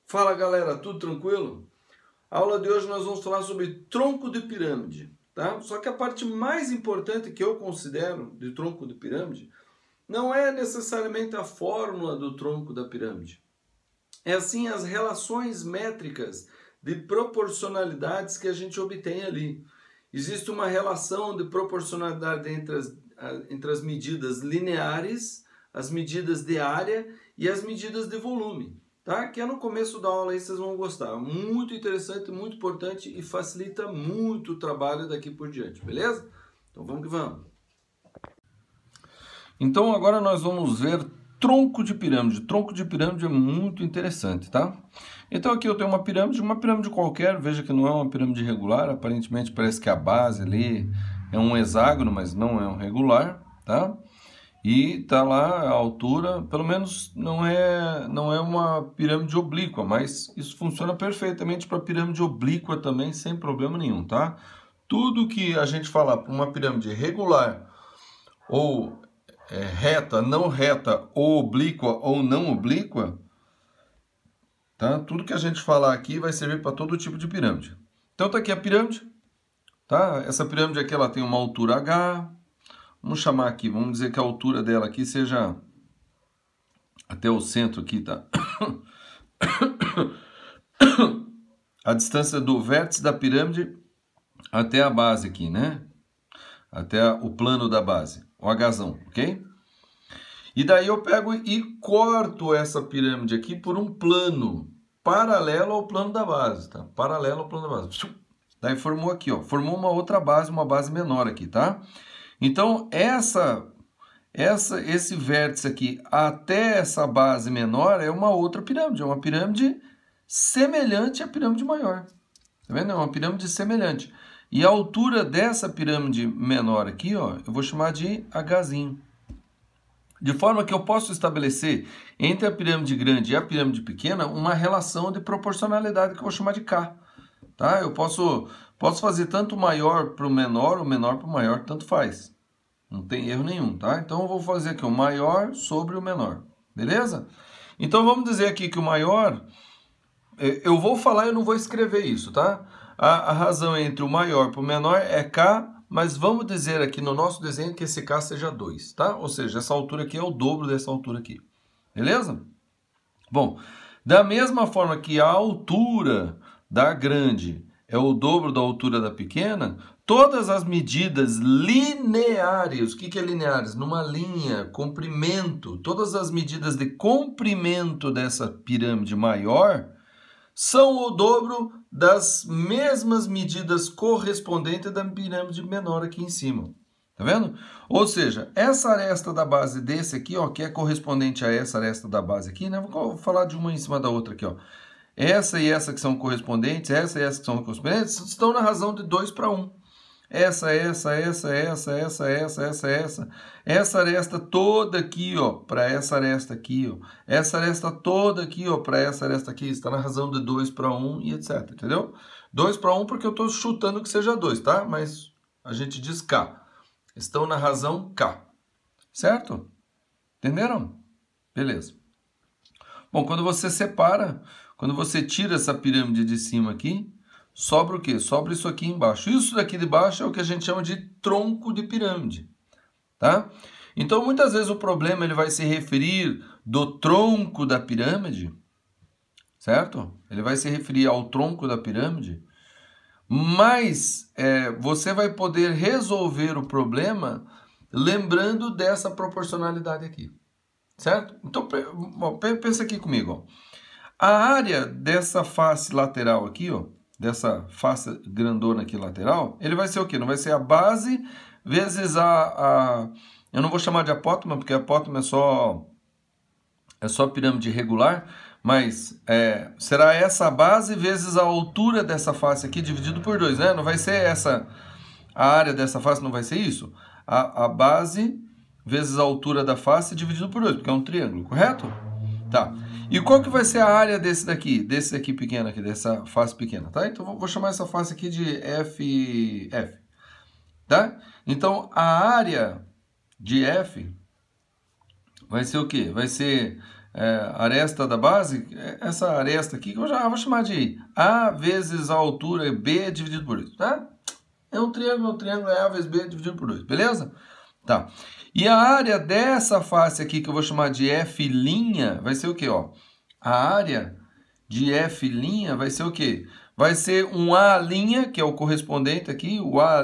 Fala galera, tudo tranquilo? A aula de hoje nós vamos falar sobre tronco de pirâmide, tá? Só que a parte mais importante que eu considero de tronco de pirâmide não é necessariamente a fórmula do tronco da pirâmide. É assim as relações métricas de proporcionalidades que a gente obtém ali. Existe uma relação de proporcionalidade entre as medidas lineares, as medidas de área e as medidas de volume. Tá? Que é no começo da aula aí vocês vão gostar. Muito interessante, muito importante e facilita muito o trabalho daqui por diante, beleza? Então vamos que vamos. Então agora nós vamos ver tronco de pirâmide. Tronco de pirâmide é muito interessante, tá? Então aqui eu tenho uma pirâmide qualquer, veja que não é uma pirâmide regular, aparentemente parece que a base ali é um hexágono, mas não é um regular, tá? E tá lá a altura, pelo menos não é uma pirâmide oblíqua, mas isso funciona perfeitamente para pirâmide oblíqua também, sem problema nenhum, tá? Tudo que a gente falar para uma pirâmide regular, ou reta, não reta, ou oblíqua ou não oblíqua, tá? Tudo que a gente falar aqui vai servir para todo tipo de pirâmide. Então tá aqui a pirâmide, tá? Essa pirâmide aqui ela tem uma altura H. Vamos chamar aqui, vamos dizer que a altura dela aqui seja até o centro aqui, tá? A distância do vértice da pirâmide até a base aqui, né? Até o plano da base, o Hzão, ok? E daí eu pego e corto essa pirâmide aqui por um plano paralelo ao plano da base, tá? Paralelo ao plano da base. Daí formou aqui, ó, formou uma outra base, uma base menor aqui, tá? Então, esse vértice aqui até essa base menor é uma outra pirâmide. É uma pirâmide semelhante à pirâmide maior. Tá vendo? É uma pirâmide semelhante. E a altura dessa pirâmide menor aqui, ó, eu vou chamar de Hzinho. De forma que eu posso estabelecer entre a pirâmide grande e a pirâmide pequena uma relação de proporcionalidade que eu vou chamar de K. Tá? Eu posso fazer tanto o maior para o menor para o maior, tanto faz. Não tem erro nenhum, tá? Então eu vou fazer aqui o maior sobre o menor, beleza? Então vamos dizer aqui que o maior, eu vou falar e eu não vou escrever isso, tá? A razão entre o maior para o menor é K, mas vamos dizer aqui no nosso desenho que esse K seja 2, tá? Ou seja, essa altura aqui é o dobro dessa altura aqui, beleza? Bom, da mesma forma que a altura da grande é o dobro da altura da pequena, todas as medidas lineares, o que é lineares? Numa linha, comprimento, todas as medidas de comprimento dessa pirâmide maior são o dobro das mesmas medidas correspondentes da pirâmide menor aqui em cima. Tá vendo? Ou seja, essa aresta da base desse aqui, ó, que é correspondente a essa aresta da base aqui, né? Vou falar de uma em cima da outra aqui, ó. Essa e essa que são correspondentes, essa e essa que são correspondentes, estão na razão de 2 para 1. Essa aresta toda aqui, ó, para essa aresta aqui, ó. Essa aresta toda aqui, ó, para essa aresta aqui, está na razão de 2 para 1 e etc, entendeu? 2 para 1 porque eu estou chutando que seja 2, tá? Mas a gente diz K. Estão na razão K, certo? Entenderam? Beleza. Bom, quando você separa, quando você tira essa pirâmide de cima aqui, sobra o quê? Sobra isso aqui embaixo. Isso daqui de baixo é o que a gente chama de tronco de pirâmide, tá? Então, muitas vezes o problema ele vai se referir do tronco da pirâmide, certo? Ele vai se referir ao tronco da pirâmide, mas você vai poder resolver o problema lembrando dessa proporcionalidade aqui, certo? Então, pensa aqui comigo, ó. A área dessa face lateral aqui, ó, dessa face grandona aqui lateral, ele vai ser o quê? Não vai ser a base vezes eu não vou chamar de apótoma, porque apótoma é só pirâmide regular, mas será essa base vezes a altura dessa face aqui dividido por 2, né? Não vai ser a área dessa face, não vai ser isso? A base vezes a altura da face dividido por 2, porque é um triângulo, correto? Tá. E qual que vai ser a área desse aqui pequeno aqui, dessa face pequena, tá? Então vou chamar essa face aqui de F, tá? Então a área de F vai ser o quê? Vai ser aresta da base, essa aresta aqui, que eu já vou chamar de A vezes a altura B dividido por 2, tá? É um triângulo é A vezes B dividido por 2, beleza? Tá. E a área dessa face aqui, que eu vou chamar de F', vai ser o quê, ó? A área de F' vai ser o quê? Vai ser um A', que é o correspondente aqui, o A'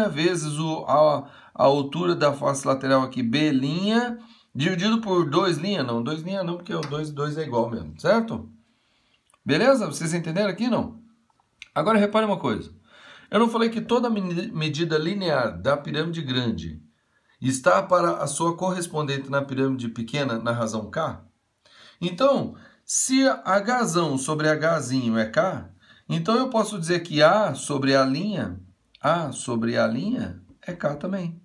vezes a altura da face lateral aqui, B', dividido por 2', não, 2' não, porque o 2 é igual mesmo, certo? Beleza? Vocês entenderam aqui, não? Agora repare uma coisa. Eu não falei que toda medida linear da pirâmide grande está para a sua correspondente na pirâmide pequena na razão K? Então, se H sobre Hzinho é K, então eu posso dizer que A sobre A' é K também.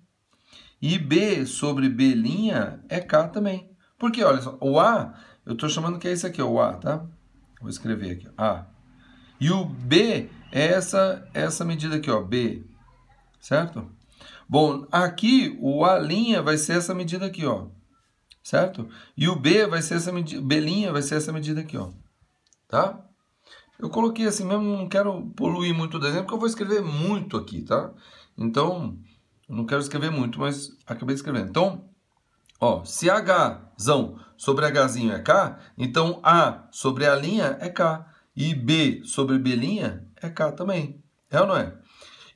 E B sobre B' é K também. Porque, olha só, o A, eu estou chamando que é esse aqui, ó, o A, tá? Vou escrever aqui, ó, A. E o B é essa medida aqui, ó, B. Certo? Bom, aqui o A' vai ser essa medida aqui, ó. Certo? E o B vai ser essa medida, B' vai ser essa medida aqui, ó. Tá? Eu coloquei assim mesmo, não quero poluir muito o desenho, porque eu vou escrever muito aqui, tá? Então, eu não quero escrever muito, mas acabei escrevendo. Então, ó, se H sobre Hzinho é K, então A sobre A' é K. E B sobre B' é K também. É ou não é?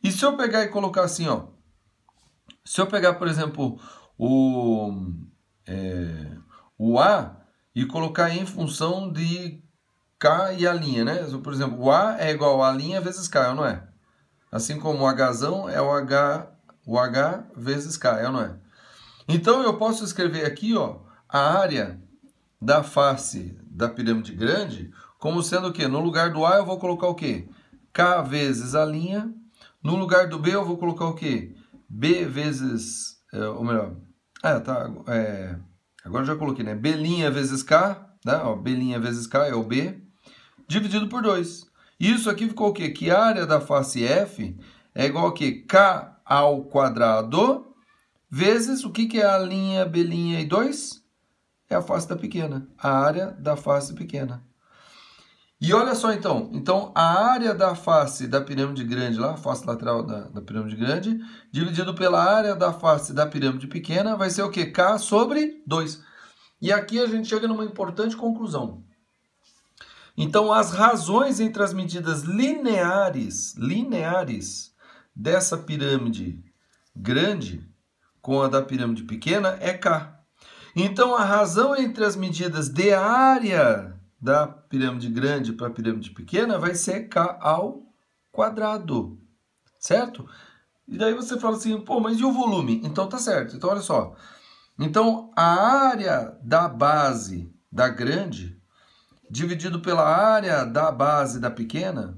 E se eu pegar e colocar assim, ó. Se eu pegar, por exemplo, o A e colocar em função de K e A', né? Por exemplo, o A é igual a A' vezes K, é ou não é? Assim como o Hzão é o H vezes K, é ou não é? Então, eu posso escrever aqui, ó, a área da face da pirâmide grande como sendo o quê? No lugar do A eu vou colocar o quê? K vezes A'. No lugar do B eu vou colocar o quê? B vezes... ou melhor... agora eu já coloquei, né? B' vezes K, né? Ó, B' vezes K é o B, dividido por 2. Isso aqui ficou o quê? Que a área da face F é igual a quê? K ao quadrado vezes o que é A', B' e 2? É a face da pequena, a área da face pequena. E olha só então, a área da face da pirâmide grande lá, a face lateral da pirâmide grande, dividido pela área da face da pirâmide pequena, vai ser o quê? K sobre 2. E aqui a gente chega numa importante conclusão. Então, as razões entre as medidas lineares dessa pirâmide grande com a da pirâmide pequena é K. Então, a razão entre as medidas de área da pirâmide grande para a pirâmide pequena vai ser K ao quadrado, certo? E daí você fala assim, pô, mas e o volume? Então tá certo, então olha só. Então, a área da base da grande dividido pela área da base da pequena,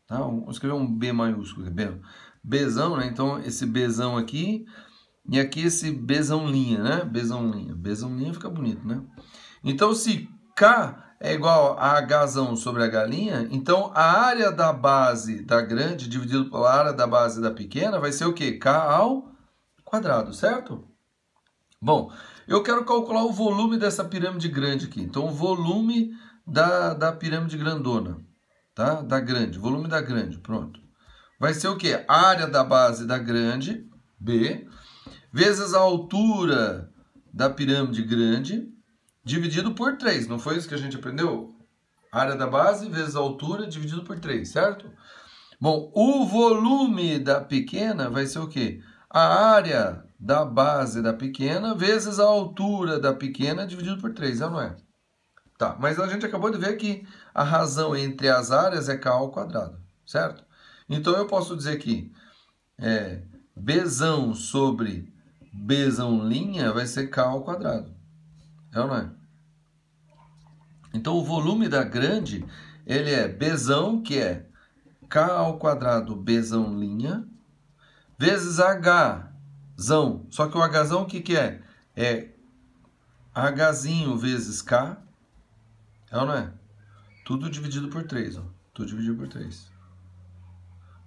tá? Vamos escrever um B maiúsculo, Bzão, né? Então, esse Bzão aqui, e aqui esse Bzão linha, né? Bzão linha fica bonito, né? Então, se K é igual a Hzão sobre H', então a área da base da grande dividido pela área da base da pequena vai ser o quê? K ao quadrado, certo? Bom, eu quero calcular o volume dessa pirâmide grande aqui. Então, o volume da pirâmide grandona, tá? Da grande, volume da grande, pronto. Vai ser o quê? A área da base da grande, B, vezes a altura da pirâmide grande, dividido por 3. Não foi isso que a gente aprendeu? Área da base vezes a altura dividido por 3, certo? Bom, o volume da pequena vai ser o quê? A área da base da pequena vezes a altura da pequena dividido por 3, não é? Tá, mas a gente acabou de ver que a razão entre as áreas é K ao quadrado, certo? Então, eu posso dizer que Bzão sobre Bzão linha vai ser K ao quadrado. É ou não é? Então, o volume da grande, ele é Bzão, que é K ao quadrado Bzão linha, vezes Hzão. Só que o Hzão, o que é? É Hzinho vezes K. É ou não é? Tudo dividido por 3, ó. Tudo dividido por 3.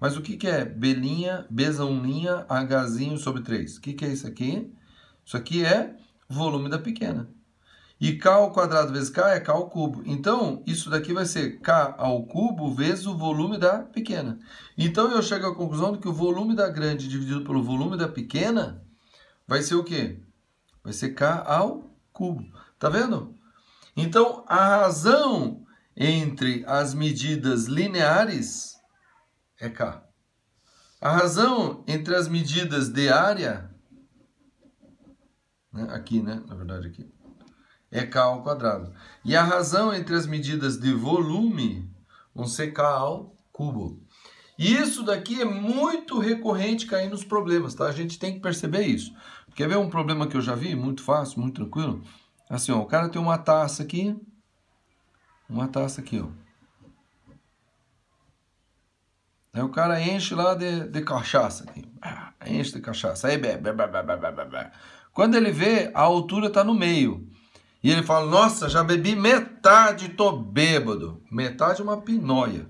Mas o que é Bzão linha, Hzinho sobre 3? O que é isso aqui? Isso aqui é volume da pequena. E k ao quadrado vezes k é k ao cubo. Então, isso daqui vai ser k ao cubo vezes o volume da pequena. Então, eu chego à conclusão de que o volume da grande dividido pelo volume da pequena vai ser o quê? Vai ser k ao cubo. Tá vendo? Então, a razão entre as medidas lineares é k. A razão entre as medidas de área, né, aqui, né? Na verdade, aqui, é k ao quadrado. E a razão entre as medidas de volume vão ser k ao cubo. E isso daqui é muito recorrente cair nos problemas, tá? A gente tem que perceber isso. Quer ver um problema que eu já vi? Muito fácil, muito tranquilo. Assim, ó, o cara tem uma taça aqui, ó. Aí o cara enche lá de cachaça aqui. Enche de cachaça. Aí bebe. Quando ele vê, a altura tá no meio. E ele fala, nossa, já bebi metade, tô bêbado. Metade é uma pinóia.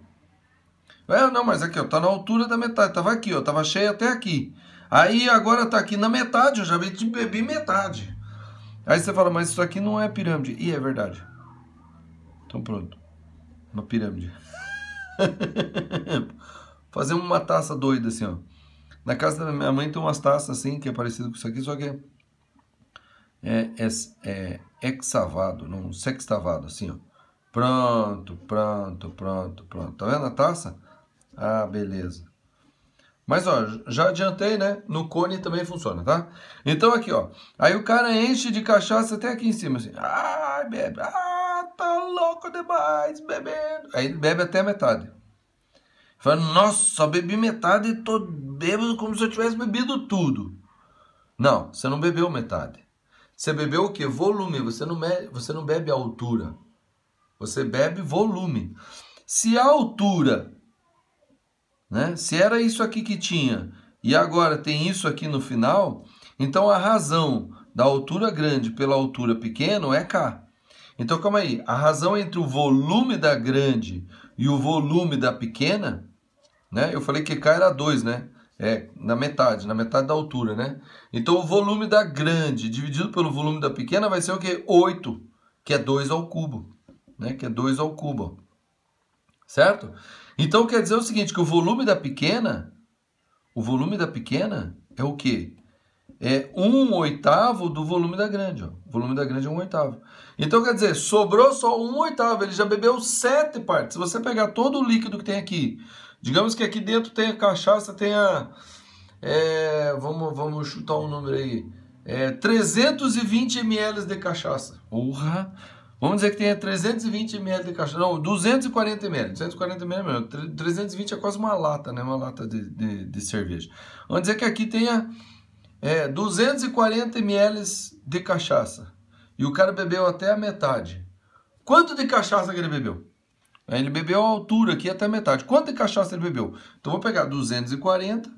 Não, mas aqui, ó, tá na altura da metade. Tava aqui, ó, tava cheio até aqui. Aí agora tá aqui na metade, eu já bebi metade. Aí você fala, mas isso aqui não é pirâmide. E é verdade. Então pronto. Uma pirâmide. Fazer uma taça doida assim, ó. Na casa da minha mãe tem umas taças assim, que é parecido com isso aqui, só que é hexavado, não sextavado, assim, ó. Pronto. Tá vendo a taça? Ah, beleza. Mas, ó, já adiantei, né? No cone também funciona, tá? Então, aqui, ó. Aí o cara enche de cachaça até aqui em cima, assim. Ah, bebe. Ah, tá louco demais, bebendo. Aí ele bebe até a metade. Fala, nossa, bebi metade e tô bêbado como se eu tivesse bebido tudo. Não, você não bebeu metade. Você bebeu o quê? Volume. Você não bebe a altura. Você bebe volume. Se a altura... né? Se era isso aqui que tinha e agora tem isso aqui no final, então a razão da altura grande pela altura pequena é k. Então, calma aí. A razão entre o volume da grande e o volume da pequena, né? Eu falei que k era 2, né? Na metade da altura, né? Então, o volume da grande dividido pelo volume da pequena vai ser o quê? 8, que é 2 ao cubo, né? Que é 2 ao cubo, certo? Então, quer dizer o seguinte, que o volume da pequena é o quê? É 1/8 do volume da grande, ó. O volume da grande é 1/8. Então, quer dizer, sobrou só 1/8, ele já bebeu 7 partes. Se você pegar todo o líquido que tem aqui, digamos que aqui dentro tem a cachaça, tem vamos chutar um número aí, 320 ml de cachaça. Porra! Vamos dizer que tenha 320 ml de cachaça. Não, 240 ml. 240 ml mesmo. 320 é quase uma lata, né? Uma lata de cerveja. Vamos dizer que aqui tenha 240 ml de cachaça. E o cara bebeu até a metade. Quanto de cachaça que ele bebeu? Ele bebeu a altura aqui até a metade. Quanto de cachaça ele bebeu? Então, vou pegar 240,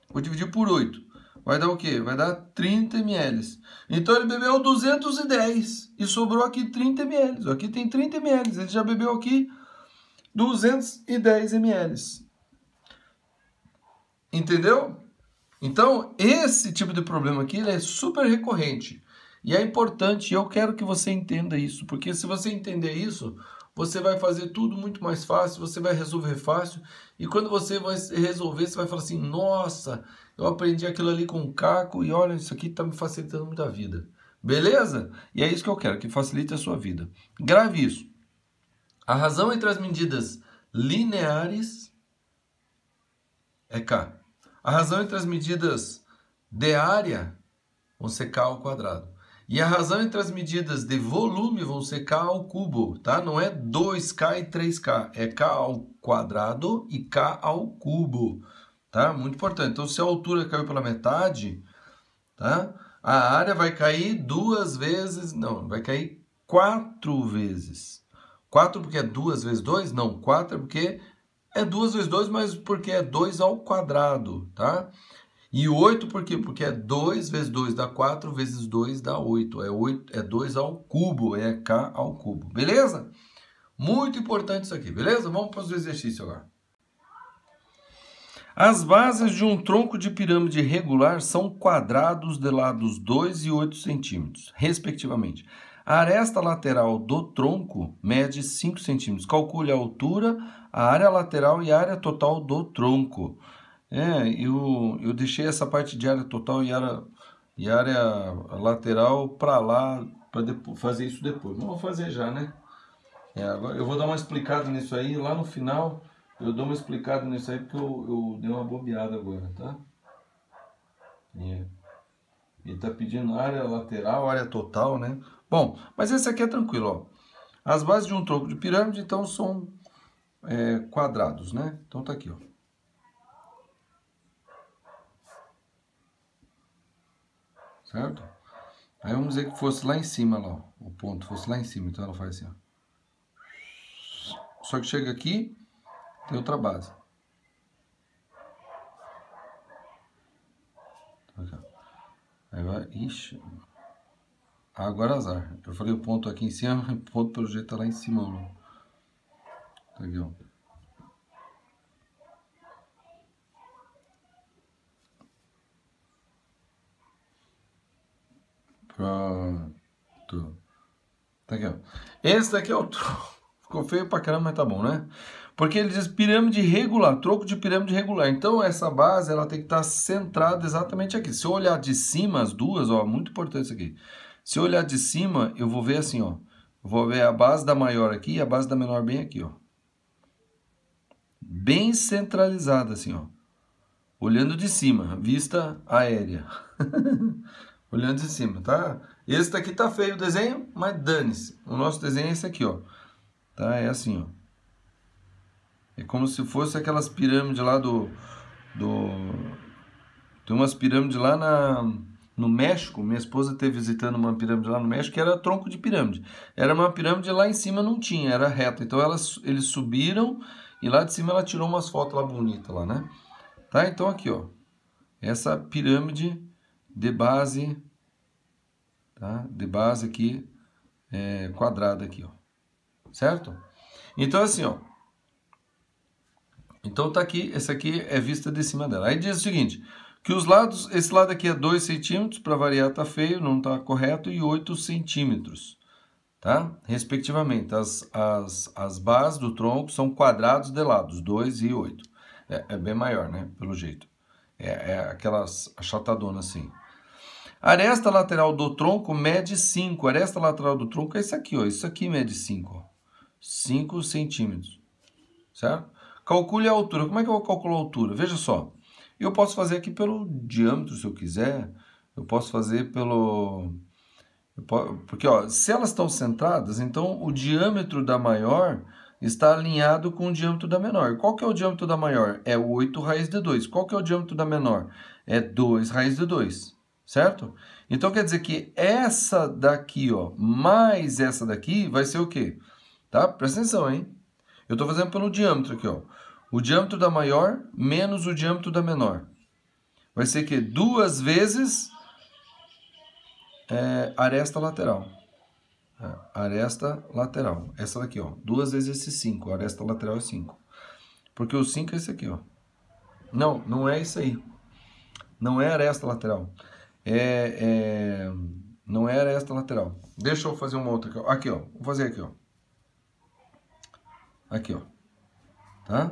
vou dividir por 8. Vai dar o quê? Vai dar 30 ml. Então, ele bebeu 210 e sobrou aqui 30 ml. Aqui tem 30 ml. Ele já bebeu aqui 210 ml. Entendeu? Então, esse tipo de problema aqui ele é super recorrente. E é importante, eu quero que você entenda isso. Porque se você entender isso, você vai fazer tudo muito mais fácil, você vai resolver fácil. E quando você vai resolver, você vai falar assim, nossa, eu aprendi aquilo ali com o Caco e olha, isso aqui está me facilitando muito a vida. Beleza? E é isso que eu quero, que facilite a sua vida. Grave isso. A razão entre as medidas lineares é K. A razão entre as medidas de área vão ser K ao quadrado. E a razão entre as medidas de volume vão ser K ao cubo, tá? Não é 2K e 3K, é K ao quadrado e K ao cubo, tá? Muito importante. Então, se a altura caiu pela metade, tá? A área vai cair 2 vezes, não, vai cair 4 vezes. 4 porque é 2 vezes 2? Não, 4 é porque é 2 vezes 2, mas porque é 2 ao quadrado, tá? E 8 por quê? Porque é 2 vezes 2 dá 4, vezes 2 dá 8. É 2 ao cubo, é K ao cubo. Beleza? Muito importante isso aqui, beleza? Vamos para os exercícios agora. As bases de um tronco de pirâmide regular são quadrados de lados 2 e 8 centímetros, respectivamente. A aresta lateral do tronco mede 5 centímetros. Calcule a altura, a área lateral e a área total do tronco. Eu deixei essa parte de área total e área lateral para lá, para fazer isso depois. Não vou fazer já, né? Agora eu vou dar uma explicada nisso aí, lá no final eu dou uma explicada nisso aí, porque eu dei uma bobeada agora, tá? Ele tá pedindo área lateral, área total, né? Bom, mas esse aqui é tranquilo, ó. As bases de um tronco de pirâmide, então, são quadrados, né? Então tá aqui, ó. Certo? Aí vamos dizer que fosse lá em cima, lá, ó. O ponto fosse lá em cima, então ela faz assim, ó. Só que chega aqui, tem outra base. Aqui, ó. Aí vai, ixi. Agora azar. Eu falei o ponto aqui em cima, o ponto pelo jeito tá lá em cima, ó. Tá aqui, ó. Pronto. Tá aqui, ó. Esse daqui é o tronco. Ficou feio pra caramba, mas tá bom, né? Porque ele diz pirâmide regular, tronco de pirâmide regular. Então, essa base, ela tem que estar centrada exatamente aqui. Se eu olhar de cima as duas, ó, muito importante isso aqui. Se eu olhar de cima, eu vou ver assim, ó. Eu vou ver a base da maior aqui e a base da menor bem aqui, ó. Bem centralizada, assim, ó. Olhando de cima, vista aérea. Olhando de cima, tá? Esse daqui tá feio o desenho, mas dane-se. O nosso desenho é esse aqui, ó. Tá? É assim, ó. É como se fosse aquelas pirâmides lá Tem umas pirâmides lá no México. Minha esposa esteve visitando uma pirâmide lá no México, que era tronco de pirâmide. Era uma pirâmide lá em cima não tinha, era reta. Então eles subiram e lá de cima ela tirou umas fotos lá bonitas lá, né? Tá? Então aqui, ó. Essa pirâmide de base, tá? De base aqui, quadrada aqui, ó. Certo? Então assim, ó. Então tá aqui, essa aqui é vista de cima dela. Aí diz o seguinte, que os lados, esse lado aqui é 2 centímetros, para variar tá feio, não tá correto, e 8 centímetros, tá? Respectivamente, as bases do tronco são quadrados de lados, 2 e 8. É bem maior, né? Pelo jeito. É aquelas achatadonas assim. A aresta lateral do tronco mede 5. A aresta lateral do tronco é isso aqui, ó. Isso aqui mede 5, ó. 5 centímetros, certo? Calcule a altura. Como é que eu vou calcular a altura? Veja só. Eu posso fazer aqui pelo diâmetro, se eu quiser. Eu posso fazer pelo... Porque, ó, se elas estão centradas, então o diâmetro da maior está alinhado com o diâmetro da menor. Qual que é o diâmetro da maior? É 8 raiz de 2. Qual que é o diâmetro da menor? É 2 raiz de 2. Certo? Então, quer dizer que essa daqui, ó, mais essa daqui vai ser o quê? Tá? Presta atenção, hein? Eu estou fazendo pelo diâmetro aqui, ó. O diâmetro da maior menos o diâmetro da menor. Vai ser que 2 vezes aresta lateral. Aresta lateral. Essa daqui, ó. 2 vezes esse 5. Aresta lateral é 5. Porque o 5 é esse aqui, ó. Não, não é isso aí. Não é aresta lateral. Não é aresta lateral. Deixa eu fazer uma outra aqui, ó. Aqui, ó. Vou fazer aqui, ó. Aqui, ó. Tá?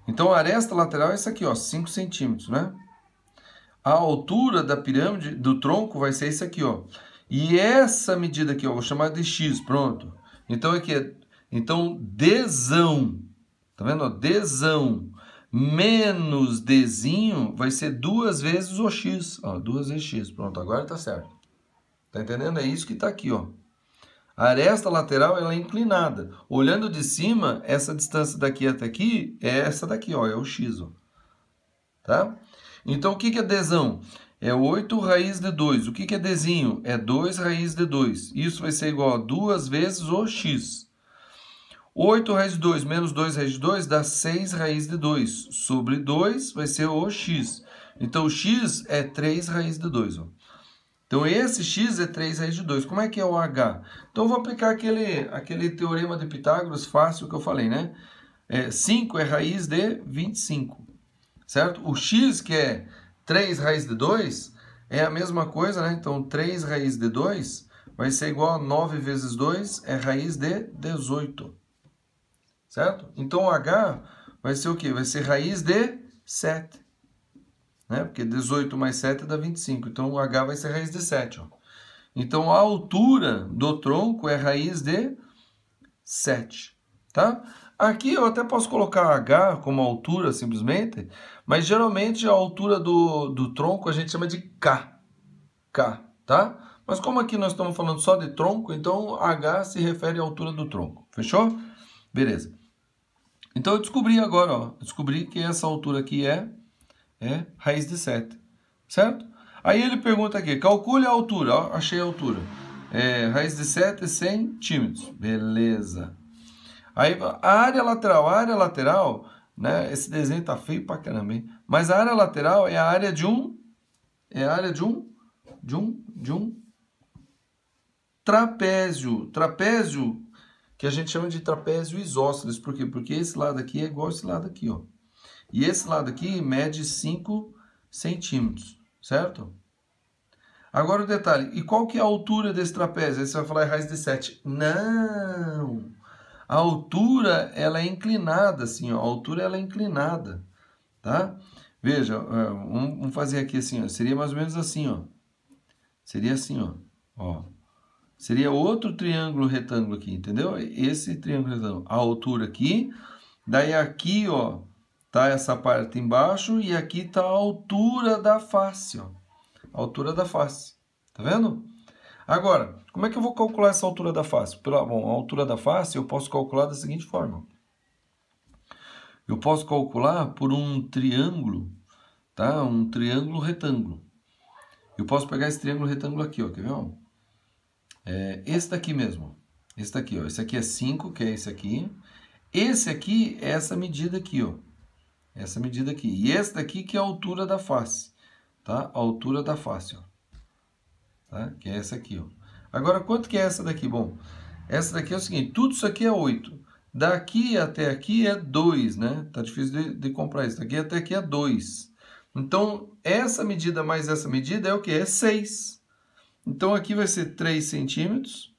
Então, a aresta lateral é essa aqui, ó. 5 centímetros, né? A altura da pirâmide, do tronco, vai ser isso aqui, ó. E essa medida aqui, ó, vou chamar de X, pronto. Então, aqui então, Dzão, tá vendo? Ó, Dzão menos Dzinho vai ser 2 vezes o X. Ó, 2 vezes X, pronto, agora tá certo. Tá entendendo? É isso que tá aqui, ó. A aresta lateral, ela é inclinada. Olhando de cima, essa distância daqui até aqui é essa daqui, ó, é o X, ó. Tá? Então, o que é Dzão? É 8 raiz de 2. O que é Dzinho? É 2 raiz de 2. Isso vai ser igual a 2 vezes o X. 8 raiz de 2 menos 2 raiz de 2 dá 6 raiz de 2. Sobre 2 vai ser o X. Então, o X é 3 raiz de 2. Ó. Então, esse X é 3 raiz de 2. Como é que é o H? Então, eu vou aplicar aquele teorema de Pitágoras fácil que eu falei, né? 5 é raiz de 25. Certo? O X, que é 3 raiz de 2, é a mesma coisa, né? Então, 3 raiz de 2 vai ser igual a 9 vezes 2 é raiz de 18. Certo? Então o H vai ser o quê? Vai ser raiz de 7. Né? Porque 18 mais 7 dá 25. Então o H vai ser raiz de 7. Ó. Então a altura do tronco é raiz de 7. Tá? Aqui eu até posso colocar H como altura simplesmente, mas geralmente a altura do tronco a gente chama de K. K, tá? Mas como aqui nós estamos falando só de tronco, então H se refere à altura do tronco. Fechou? Beleza. Então eu descobri agora, ó, descobri que essa altura aqui é raiz de 7, certo? Aí ele pergunta aqui, calcule a altura, ó, achei a altura. Raiz de 7 centímetros, beleza. Aí a área lateral, né, esse desenho tá feio pra caramba, hein? Mas a área lateral é a área de um trapézio. Trapézio que a gente chama de trapézio isósceles. Por quê? Porque esse lado aqui é igual a esse lado aqui, ó. E esse lado aqui mede 5 centímetros, certo? Agora o detalhe, e qual que é a altura desse trapézio? Aí você vai falar raiz de 7. Não! A altura, ela é inclinada, assim, ó. A altura, ela é inclinada, tá? Veja, vamos fazer aqui assim, ó. Seria mais ou menos assim, ó. Seria assim, ó. Seria outro triângulo retângulo aqui, entendeu? Esse triângulo retângulo. A altura aqui. Daí aqui, ó, tá essa parte embaixo e aqui tá a altura da face, ó. A altura da face. Tá vendo? Agora, como é que eu vou calcular essa altura da face? Bom, a altura da face eu posso calcular da seguinte forma. Eu posso calcular por um triângulo, tá? Um triângulo retângulo. Eu posso pegar esse triângulo retângulo aqui, ó, quer ver? Ó? Esse daqui mesmo. Esse daqui, ó. Esse aqui é 5, que é esse aqui. Esse aqui é essa medida aqui, ó. Essa medida aqui. E esse daqui que é a altura da face, tá? A altura da face, ó. Tá? Que é essa aqui, ó. Agora, quanto que é essa daqui? Bom, essa daqui é o seguinte, tudo isso aqui é 8. Daqui até aqui é 2, né? Tá difícil de comprar isso. Daqui até aqui é 2. Então, essa medida mais essa medida é o quê? É 6. Então, aqui vai ser 3 centímetros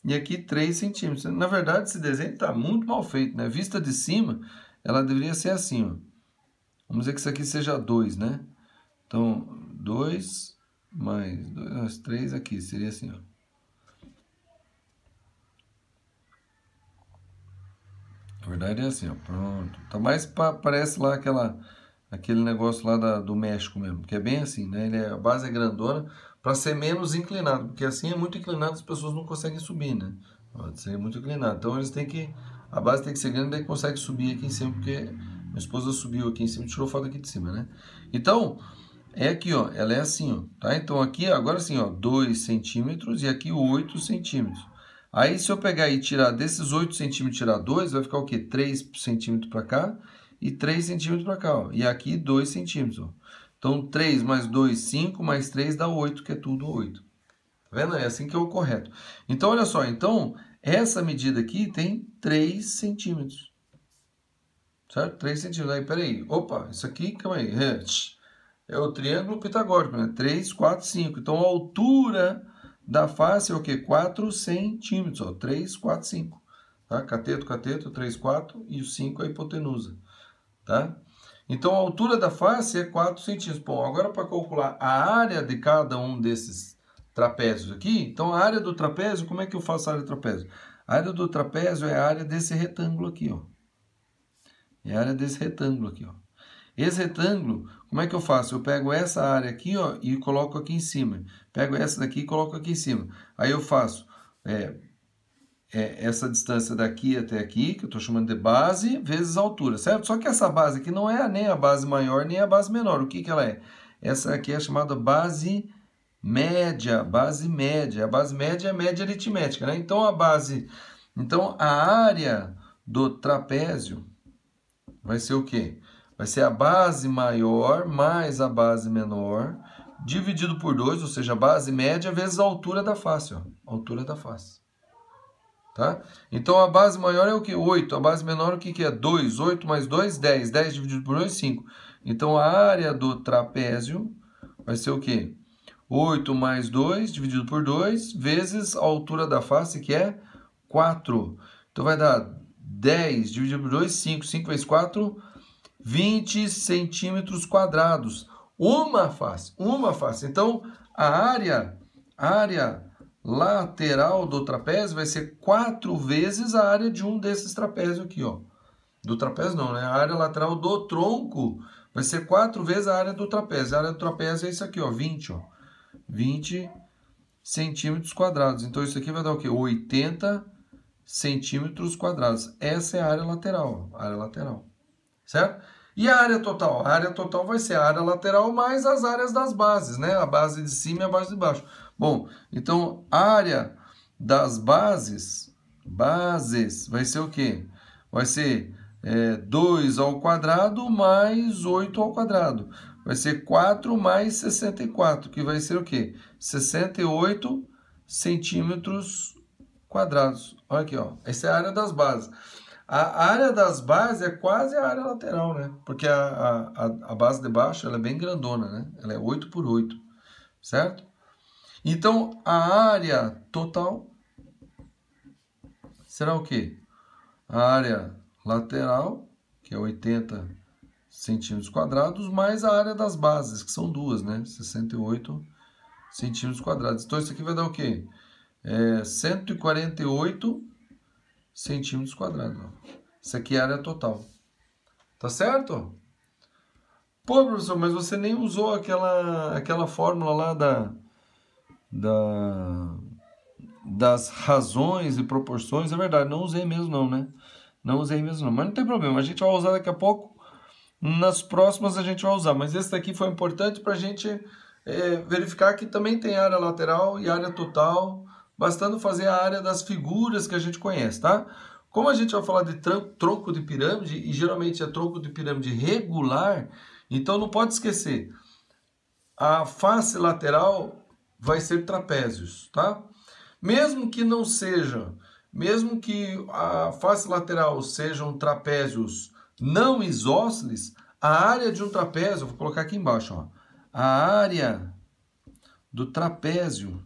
e aqui 3 centímetros. Na verdade, esse desenho está muito mal feito, né? Vista de cima, ela deveria ser assim, ó. Vamos dizer que isso aqui seja 2, né? Então, 2 mais 2, 3 aqui, seria assim, ó. Na verdade é assim, ó. Pronto. Tá mais parece lá aquele negócio lá do México mesmo, que é bem assim, né? A base é grandona para ser menos inclinado, porque assim é muito inclinado, as pessoas não conseguem subir, né? Pode ser muito inclinado. Então eles têm que, a base tem que ser grande, daí consegue subir aqui em cima, porque minha esposa subiu aqui em cima e tirou foto aqui de cima, né? Então, é aqui, ó, ela é assim, ó, tá? Então aqui, agora sim, ó, 2 centímetros e aqui 8 centímetros. Aí se eu pegar e tirar desses 8 centímetros, tirar 2, vai ficar o quê? 3 centímetros para cá e 3 centímetros para cá, ó. E aqui 2 centímetros, ó. Então 3 mais 2, 5, mais 3 dá 8, que é tudo 8. Tá vendo? É assim que é o correto. Então, olha só, então, essa medida aqui tem 3 centímetros. Certo? 3 centímetros. Aí, peraí. Opa, isso aqui, calma aí. É o triângulo pitagórico, né? 3, 4, 5. Então, a altura da face é o quê? 4 centímetros, ó. 3, 4, 5. Tá? Cateto, cateto, 3, 4 e o 5 é a hipotenusa. Tá? Então, a altura da face é 4 centímetros. Bom, agora para calcular a área de cada um desses trapézios aqui, então a área do trapézio, como é que eu faço a área do trapézio? A área do trapézio é a área desse retângulo aqui, ó. É a área desse retângulo aqui, ó. Esse retângulo, como é que eu faço? Eu pego essa área aqui, ó, e coloco aqui em cima. Pego essa daqui e coloco aqui em cima. Aí eu faço essa distância daqui até aqui, que eu estou chamando de base, vezes a altura, certo? Só que essa base aqui não é nem a base maior, nem a base menor. O que que ela é? Essa aqui é chamada base média, base média. A base média é a média aritmética, né? Então, a área do trapézio vai ser o quê? Vai ser a base maior mais a base menor, dividido por 2, ou seja, a base média vezes a altura da face, ó. A altura da face. Tá? Então, a base maior é o que? 8. A base menor o que é? 2. 8 mais 2, 10. 10 dividido por 2, 5. Então, a área do trapézio vai ser o quê? 8 mais 2 dividido por 2, vezes a altura da face, que é 4. Então vai dar 10 dividido por 2, 5. 5 vezes 4, 20 centímetros quadrados. Uma face. Então, a área lateral do trapézio vai ser 4 vezes a área de um desses trapézios aqui, ó. Do trapézio não, né? A área lateral do tronco vai ser 4 vezes a área do trapézio. A área do trapézio é isso aqui, ó, 20, ó. 20 centímetros quadrados. Então, isso aqui vai dar o quê? 80 centímetros quadrados. Essa é a área lateral, ó. Área lateral. Certo? E a área total? A área total vai ser a área lateral mais as áreas das bases, né? A base de cima e a base de baixo. Bom, então, a área das bases vai ser o quê? Vai ser 2 ao quadrado mais 8 ao quadrado. Vai ser 4 mais 64, que vai ser o quê? 68 centímetros quadrados. Olha aqui, ó. Essa é a área das bases. A área das bases é quase a área lateral, né? Porque a base de baixo ela é bem grandona, né? Ela é 8 por 8, certo? Então, a área total será o quê? A área lateral, que é 80 centímetros quadrados, mais a área das bases, que são duas, né? 68 centímetros quadrados. Então, isso aqui vai dar o quê? 148 centímetros quadrados. Isso aqui é a área total. Tá certo? Pô, professor, mas você nem usou aquela fórmula lá das razões e proporções. É verdade, não usei mesmo não, né? Não usei mesmo não. Mas não tem problema, a gente vai usar daqui a pouco. Nas próximas a gente vai usar. Mas esse daqui foi importante para a gente verificar que também tem área lateral e área total, bastando fazer a área das figuras que a gente conhece, tá? Como a gente vai falar de tronco de pirâmide, e geralmente é tronco de pirâmide regular, então não pode esquecer, a face lateral vai ser trapézios, tá? Mesmo que não seja, mesmo que a face lateral sejam trapézios não isósceles, a área de um trapézio, vou colocar aqui embaixo, ó, a área do trapézio,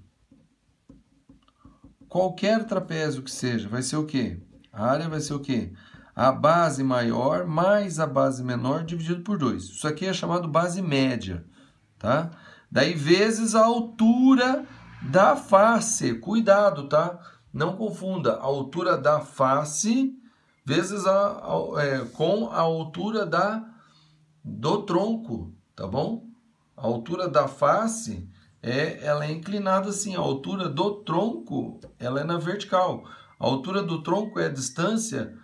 qualquer trapézio que seja, vai ser o quê? A área vai ser o quê? A base maior mais a base menor dividido por 2. Isso aqui é chamado base média, tá? Daí vezes a altura da face. Cuidado, tá? Não confunda a altura da face vezes com a altura do tronco, tá bom? A altura da face ela é inclinada assim, a altura do tronco ela é na vertical. A altura do tronco é a distância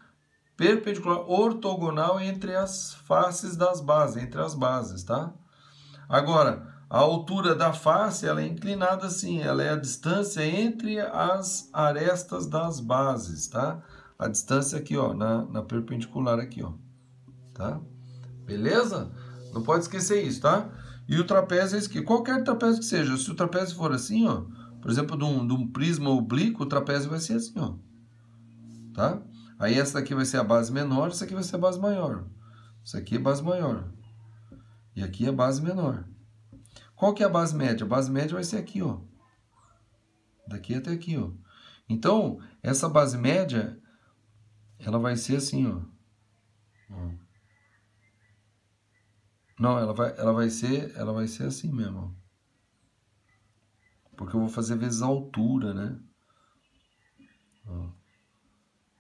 perpendicular ortogonal entre as faces das bases, entre as bases, tá? Agora, a altura da face ela é inclinada assim, ela é a distância entre as arestas das bases, tá? A distância aqui, ó, na perpendicular aqui, ó, tá? Beleza? Não pode esquecer isso, tá? E o trapézio é esse aqui. Qualquer trapézio que seja, se o trapézio for assim, ó, por exemplo, de um prisma oblíquo, o trapézio vai ser assim, ó, tá? Aí essa daqui vai ser a base menor, essa aqui vai ser a base maior. Isso aqui é base maior. E aqui é a base menor. Qual que é a base média? A base média vai ser aqui, ó. Daqui até aqui, ó. Então, essa base média, ela vai ser assim, ó. Não, ela vai ser assim mesmo, ó. Porque eu vou fazer vezes a altura, né? Ó.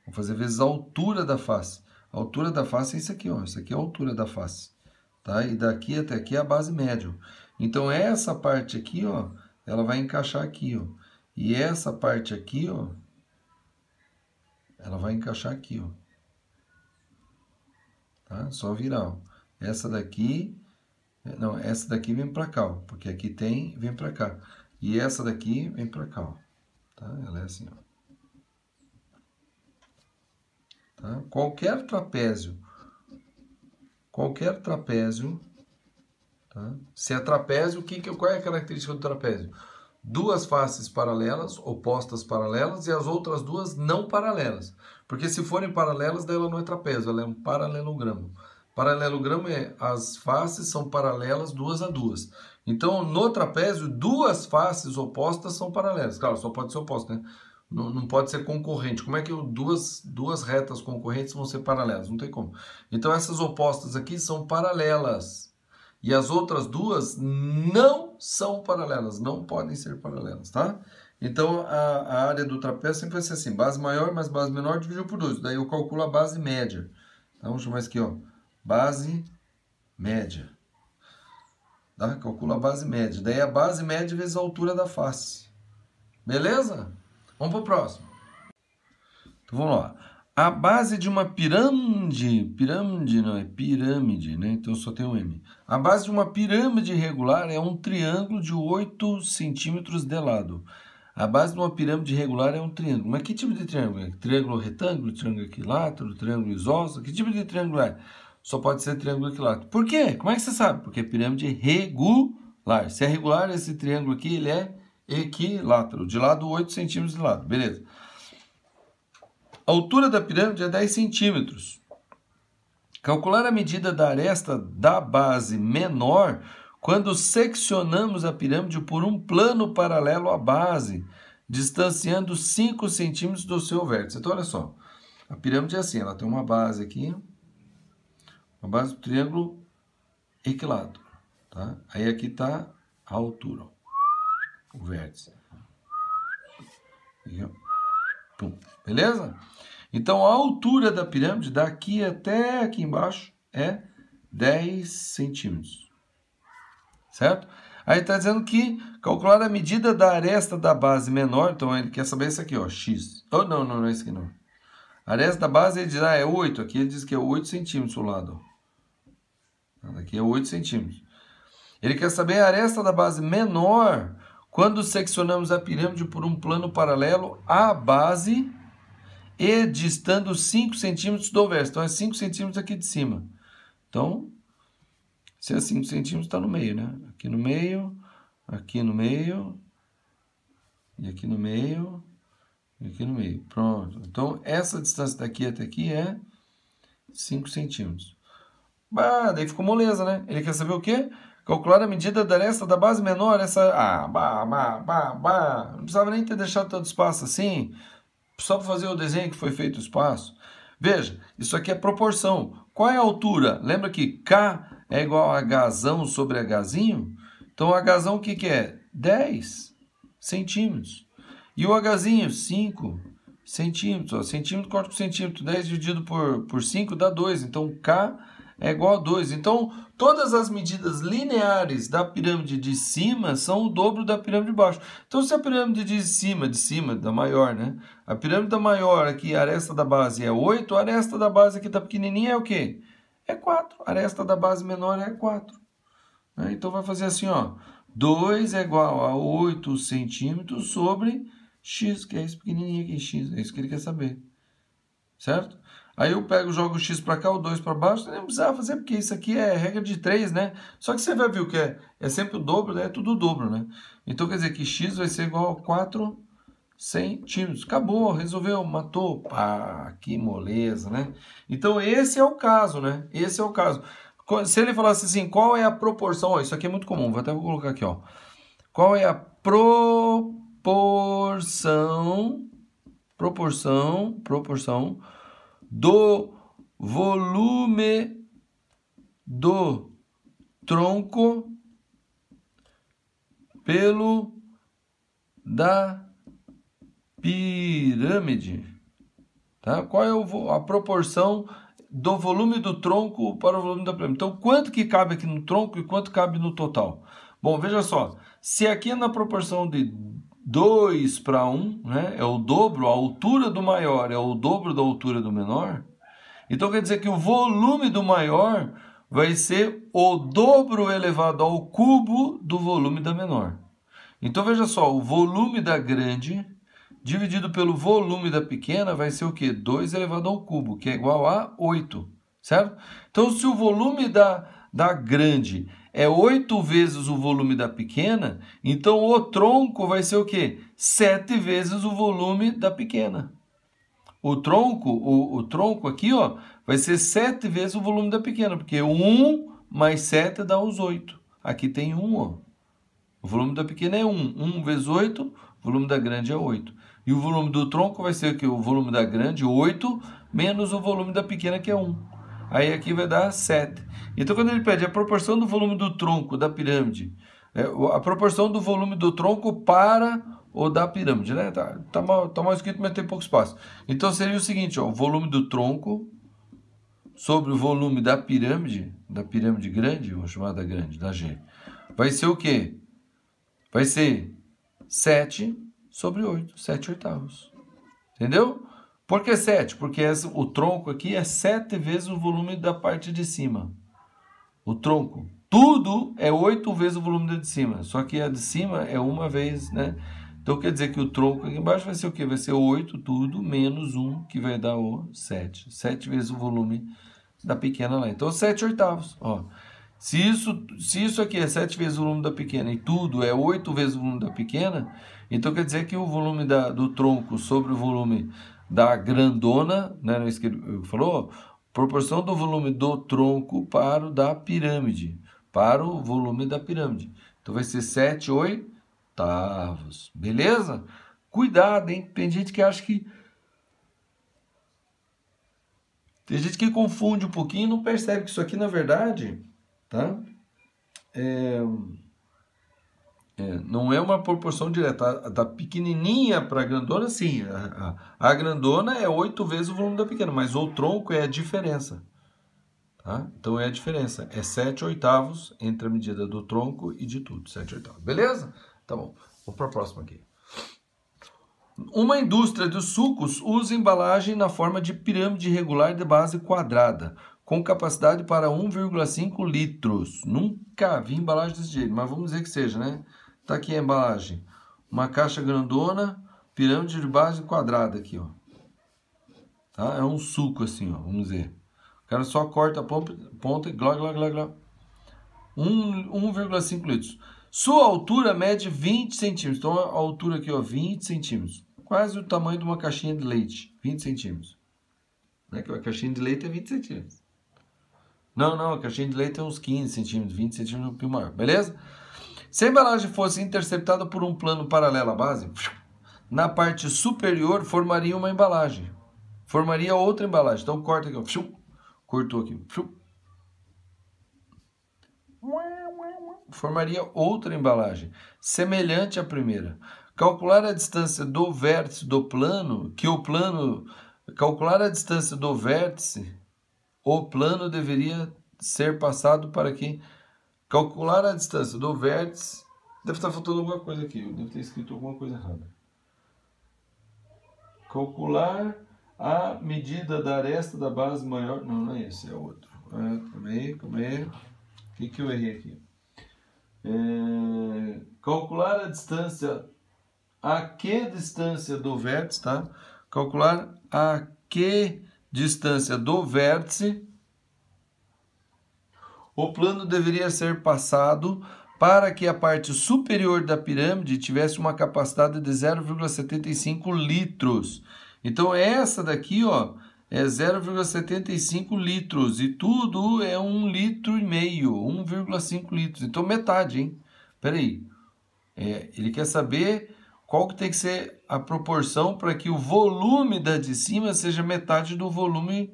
Vou fazer vezes a altura da face. A altura da face é isso aqui, ó. Isso aqui é a altura da face. Tá? E daqui até aqui é a base média. Então, essa parte aqui, ó, ela vai encaixar aqui, ó. E essa parte aqui, ó, ela vai encaixar aqui, ó. Tá? Só virar, ó. Essa daqui, não, essa daqui vem pra cá, ó. Porque aqui tem, vem pra cá. E essa daqui vem pra cá, ó. Tá? Ela é assim, ó. Tá? Qualquer trapézio, tá? Se é trapézio, qual é a característica do trapézio? Duas faces paralelas, opostas paralelas, e as outras duas não paralelas. Porque se forem paralelas, daí ela não é trapézio, ela é um paralelogramo. Paralelogramo as faces são paralelas duas a duas. Então, no trapézio, duas faces opostas são paralelas. Claro, só pode ser oposto, né? Não pode ser concorrente. Como é que duas retas concorrentes vão ser paralelas? Não tem como. Então, essas opostas aqui são paralelas. E as outras duas não são paralelas, não podem ser paralelas, tá? Então, a área do trapézio sempre vai ser assim, base maior mais base menor dividido por 2. Daí eu calculo a base média. Então, vamos chamar isso aqui, ó, base média. Tá? Calculo a base média. Daí a base média vezes a altura da face. Beleza? Vamos para o próximo. Então, vamos lá. A base de uma pirâmide não é pirâmide, né? Então só tem um M. A base de uma pirâmide irregular é um triângulo de 8 centímetros de lado. A base de uma pirâmide irregular é um triângulo. Mas que tipo de triângulo é? Triângulo retângulo, triângulo equilátero, triângulo isósceles? Que tipo de triângulo é? Só pode ser triângulo equilátero. Por quê? Como é que você sabe? Porque é pirâmide regular. Se é regular, esse triângulo aqui, ele é equilátero. De lado, 8 centímetros de lado. Beleza. A altura da pirâmide é 10 centímetros. Calcular a medida da aresta da base menor quando seccionamos a pirâmide por um plano paralelo à base, distanciando 5 centímetros do seu vértice. Então, olha só. A pirâmide é assim, ela tem uma base aqui, uma base do triângulo equilátero. Tá? Aí aqui está a altura, ó, o vértice. Aqui, ó. Pum. Beleza? Então, a altura da pirâmide, daqui até aqui embaixo, é 10 centímetros. Certo? Aí está dizendo que calcular a medida da aresta da base menor, então ele quer saber isso aqui, ó, x. Oh, não é isso aqui não. A aresta da base, ele diz, é 8. Aqui ele diz que é 8 centímetros o lado. Aqui é 8 centímetros. Ele quer saber a aresta da base menor quando seccionamos a pirâmide por um plano paralelo à base e distando 5 centímetros do verso. Então, é 5 centímetros aqui de cima. Então, se é 5 centímetros, está no meio, né? Aqui no meio, aqui no meio, e aqui no meio, e aqui no meio. Pronto. Então, essa distância daqui até aqui é 5 centímetros. Bah, daí ficou moleza, né? Ele quer saber o quê? Calcular a medida da aresta da base menor. Não precisava nem ter deixado tanto espaço assim. Só para fazer o desenho que foi feito o espaço. Veja, isso aqui é proporção. Qual é a altura? Lembra que K é igual a Hzão sobre Hzinho? Então, Hzão o que é? 10 centímetros. E o Hzinho, 5 centímetros. Ó, centímetro corta por centímetro. 10 dividido por 5 dá 2. Então, K é igual a 2. Então, todas as medidas lineares da pirâmide de cima são o dobro da pirâmide de baixo. Então, se a pirâmide de cima, da maior, né? A pirâmide da maior aqui, a aresta da base é 8, a aresta da base aqui da pequenininha é o quê? É 4. A aresta da base menor é 4. Então, vai fazer assim, ó. 2 é igual a 8 centímetros sobre x, que é esse pequenininho aqui, x. É isso que ele quer saber. Certo? Aí eu pego, jogo o x para cá, o 2 para baixo, nem precisava fazer, porque isso aqui é regra de 3, né? Só que você vai ver o que é sempre o dobro, né? É tudo o dobro, né? Então, quer dizer que x vai ser igual a 4 centímetros. Acabou, resolveu, matou. Pá, que moleza, né? Então, esse é o caso, né? Esse é o caso. Se ele falasse assim, qual é a proporção? Ó, isso aqui é muito comum, vou colocar aqui, ó. Qual é a proporção do volume do tronco pelo da pirâmide, tá? Qual é a proporção do volume do tronco para o volume da pirâmide? Então, quanto que cabe aqui no tronco e quanto cabe no total? Bom, veja só, se aqui é na proporção de 2 para 1, né? É o dobro, a altura do maior é o dobro da altura do menor. Então, quer dizer que o volume do maior vai ser o dobro elevado ao cubo do volume da menor. Então, veja só, o volume da grande dividido pelo volume da pequena vai ser o quê? 2 elevado ao cubo, que é igual a 8, certo? Então, se o volume da grande é 8 vezes o volume da pequena, então o tronco vai ser o quê? 7 vezes o volume da pequena. O tronco aqui, ó, vai ser 7 vezes o volume da pequena, porque 1 mais 7 dá os 8. Aqui tem 1, ó. O volume da pequena é 1. 1 vezes 8, o volume da grande é 8. E o volume do tronco vai ser o quê? O volume da grande, 8, menos o volume da pequena, que é 1. Aí aqui vai dar 7. Então, quando ele pede a proporção do volume do tronco da pirâmide, a proporção do volume do tronco para o da pirâmide, né? Tá mal escrito, mas tem pouco espaço. Então, seria o seguinte, ó, o volume do tronco sobre o volume da pirâmide grande, vamos chamar da grande, da G, vai ser o quê? Vai ser 7 sobre 8, 7 oitavos. Entendeu? Por que 7? Porque o tronco aqui é 7 vezes o volume da parte de cima. O tronco. Tudo é 8 vezes o volume da de cima. Só que a de cima é uma vez, né? Então quer dizer que o tronco aqui embaixo vai ser o quê? Vai ser 8 tudo, menos 1, que vai dar o 7. 7 vezes o volume da pequena lá. Então 7 oitavos. Ó. Se isso aqui é 7 vezes o volume da pequena e tudo é 8 vezes o volume da pequena, então quer dizer que o volume do tronco sobre o volume da grandona, né, não é isso que ele falou? Proporção do volume do tronco para o da pirâmide, para o volume da pirâmide. Então vai ser 7 oitavos. Beleza? Cuidado, hein? Tem gente que acha que... Tem gente que confunde um pouquinho e não percebe que isso aqui, na verdade... Tá? Não é uma proporção direta. Da pequenininha para a grandona, sim. A grandona é 8 vezes o volume da pequena, mas o tronco é a diferença. Tá? Então é a diferença. É 7 oitavos entre a medida do tronco e de tudo. 7 oitavos. Beleza? Tá bom. Vamos para a próxima aqui. Uma indústria de sucos usa embalagem na forma de pirâmide irregular de base quadrada, com capacidade para 1,5 litros. Nunca vi embalagem desse jeito, mas vamos dizer que seja, né? Tá aqui a embalagem. Uma caixa grandona, pirâmide de base quadrada aqui, ó. Tá? É um suco assim, ó, vamos dizer. O cara só corta a ponta e glá, glá, glá, glá. 1,5 litros. Sua altura mede 20 centímetros. Então a altura aqui, ó, 20 centímetros. Quase o tamanho de uma caixinha de leite. 20 centímetros. Né? Que a caixinha de leite é 20 centímetros. Não, a caixinha de leite é uns 15 centímetros, 20 centímetros, um pouquinho maior, beleza? Se a embalagem fosse interceptada por um plano paralelo à base, na parte superior formaria uma embalagem. Formaria outra embalagem. Então corta aqui, ó. Cortou aqui. Formaria outra embalagem, semelhante à primeira. Calcular a distância do vértice do plano, calcular a distância do vértice, o plano deveria ser passado para que calcular a distância do vértice, deve estar faltando alguma coisa aqui, eu devo ter escrito alguma coisa errada. Calcular a medida da aresta da base maior, não é esse, é outro. Calma aí. O que eu errei aqui? Calcular a distância, a que distância do vértice, tá? Calcular a que distância do vértice o plano deveria ser passado para que a parte superior da pirâmide tivesse uma capacidade de 0,75 litros. Então essa daqui, ó, é 0,75 litros e tudo é 1,5 litro, 1,5 litros. Então metade, hein? Espera aí. Ele quer saber qual que tem que ser a proporção para que o volume da de cima seja metade do volume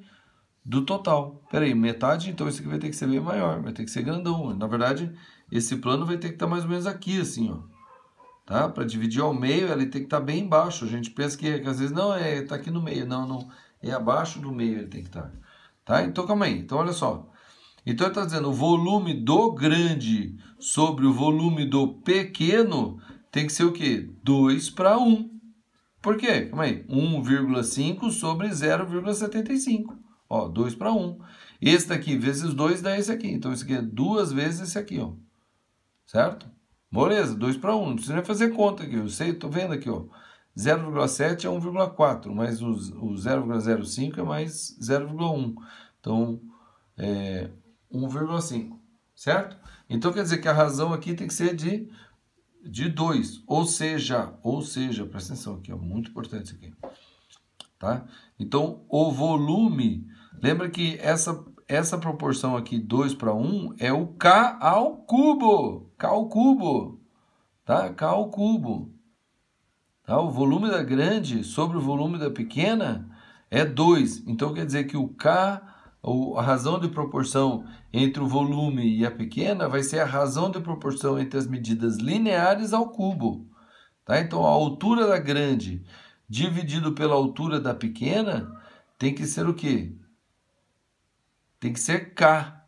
do total. Espera aí, metade, então esse aqui vai ter que ser bem maior, vai ter que ser grandão. Na verdade, esse plano vai ter que estar mais ou menos aqui, assim, ó. Tá? Para dividir ao meio, ele tem que estar bem embaixo. A gente pensa que às vezes, não, tá aqui no meio. Não. É abaixo do meio ele tem que estar. Tá? Então, calma aí. Então, olha só. Então, ele está dizendo, o volume do grande sobre o volume do pequeno tem que ser o quê? 2 para 1. Por quê? Calma aí. 1,5 sobre 0,75. Ó, 2 para 1. Esse daqui vezes 2 dá esse aqui. Então, esse aqui é 2 vezes esse aqui, ó. Certo? Beleza, 2 para 1. Não precisa nem fazer conta aqui. Eu sei, tô vendo aqui, ó. 0,7 é 1,4, mas o 0,05 é mais 0,1. Então, 1,5, certo? Então, quer dizer que a razão aqui tem que ser de 2. Ou seja, presta atenção aqui, ó, muito importante isso aqui. Tá? Então, o volume, lembra que essa proporção aqui, 2 para 1, é o K ao cubo. K ao cubo. tá? K ao cubo. Tá? O volume da grande sobre o volume da pequena é 2. Então, quer dizer que o K, a razão de proporção entre o volume e a pequena, vai ser a razão de proporção entre as medidas lineares ao cubo. Tá? Então, a altura da grande dividido pela altura da pequena tem que ser o quê? Tem que ser K,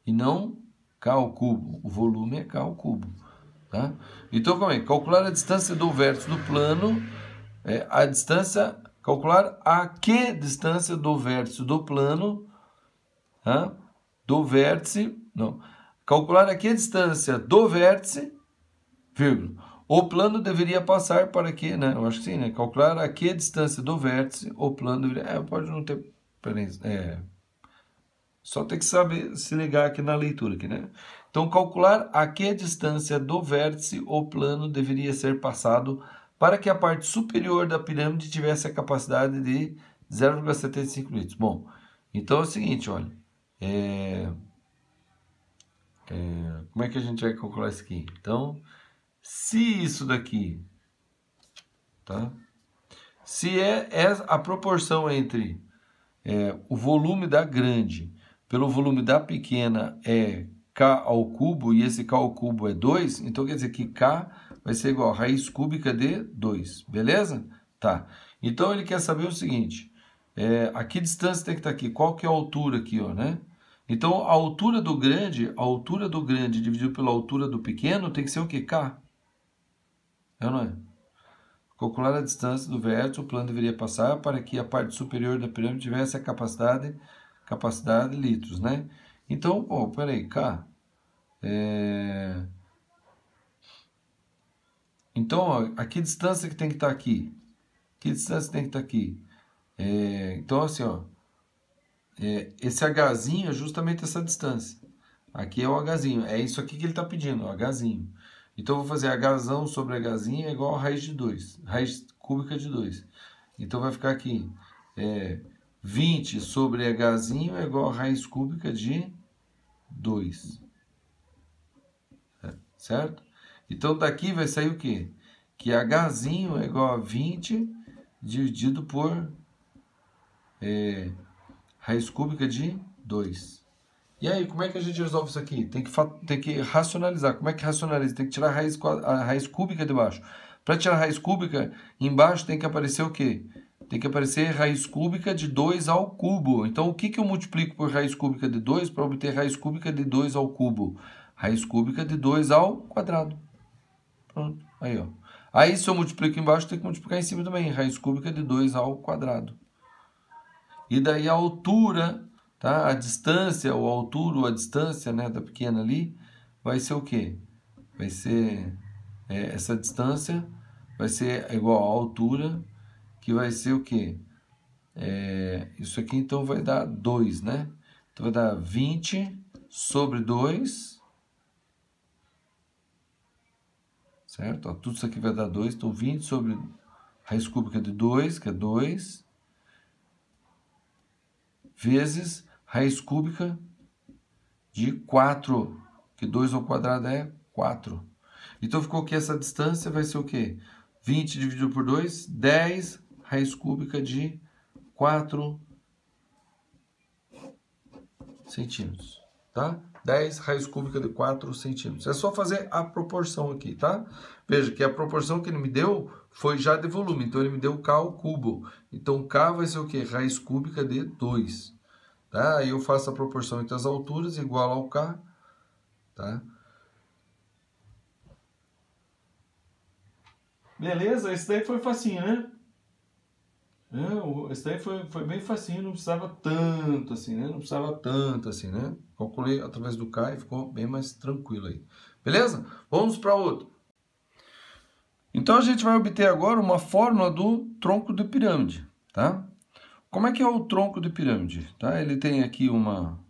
e não K ao cubo. O volume é K ao cubo. Tá? Então, como é? Calcular a distância do vértice do plano, a distância, calcular a que distância do vértice do plano, tá? Do vértice, não, calcular a que distância do vértice, vírgula, o plano deveria passar para que, né? Eu acho que sim, né? Calcular a que distância do vértice o plano deveria, pode não ter, só tem que saber se ligar aqui na leitura, aqui, né? Então, calcular a que distância do vértice o plano deveria ser passado para que a parte superior da pirâmide tivesse a capacidade de 0,75 litros. Bom, então é o seguinte, olha. Como é que a gente vai calcular isso aqui? Então, se isso daqui, tá? Se é a proporção entre o volume da grande pelo volume da pequena é K ao cubo, e esse K ao cubo é 2, então quer dizer que K vai ser igual a raiz cúbica de 2, beleza? Tá. Então ele quer saber o seguinte, a que distância tem que estar aqui? Qual que é a altura aqui, ó, né? Então a altura do grande dividido pela altura do pequeno tem que ser o quê? K. É ou não é? Calcular a distância do vértice, o plano deveria passar para que a parte superior da pirâmide tivesse a capacidade de litros, né? Então, peraí, K. Então, ó, a que distância que tem que estar aqui? Que distância tem que estar aqui? Então, assim, ó, esse Hzinho é justamente essa distância. Aqui é o Hzinho, é isso aqui que ele está pedindo, o Hzinho. Então, eu vou fazer Hzão sobre Hzinho é igual a raiz de 2, raiz cúbica de 2. Então, vai ficar aqui, 20 sobre Hzinho é igual a raiz cúbica de 2. Certo? Então, daqui vai sair o quê? Que Hzinho é igual a 20 dividido por raiz cúbica de 2. E aí, como é que a gente resolve isso aqui? Tem que racionalizar. Como é que racionaliza? Tem que tirar a raiz cúbica de baixo. Para tirar a raiz cúbica, embaixo tem que aparecer o quê? Tem que aparecer raiz cúbica de 2 ao cubo. Então, o que eu multiplico por raiz cúbica de 2 para obter raiz cúbica de 2 ao cubo? Raiz cúbica de 2 ao quadrado. Pronto. Aí, ó. Aí, se eu multiplico embaixo, tem que multiplicar em cima também. Raiz cúbica de 2 ao quadrado. E daí a altura, tá? A distância, ou a altura, ou a distância, né, da pequena ali, vai ser o quê? Vai ser essa distância vai ser igual à altura, que vai ser o quê? Isso aqui então vai dar 2, né? Então vai dar 20 sobre 2, certo? Ó, tudo isso aqui vai dar 2, então 20 sobre raiz cúbica de 2, que é 2, vezes raiz cúbica de 4, que 2 ao quadrado é 4. Então ficou que essa distância vai ser o quê? 20 dividido por 2, 10 raiz cúbica de 4 centímetros, tá? 10 raiz cúbica de 4 centímetros. É só fazer a proporção aqui, tá? Veja que a proporção que ele me deu foi já de volume, então ele me deu K ao cubo. Então K vai ser o quê? Raiz cúbica de 2. Tá? Aí eu faço a proporção entre as alturas igual ao K, tá? Beleza, esse daí foi facinho, né? Esse daí foi bem facinho, não precisava tanto assim, né? Não precisava tanto assim, né? Calculei através do K e ficou bem mais tranquilo aí. Beleza? Vamos para outro. Então a gente vai obter agora uma fórmula do tronco de pirâmide, tá? Como é que é o tronco de pirâmide? Tá? Ele tem aqui uma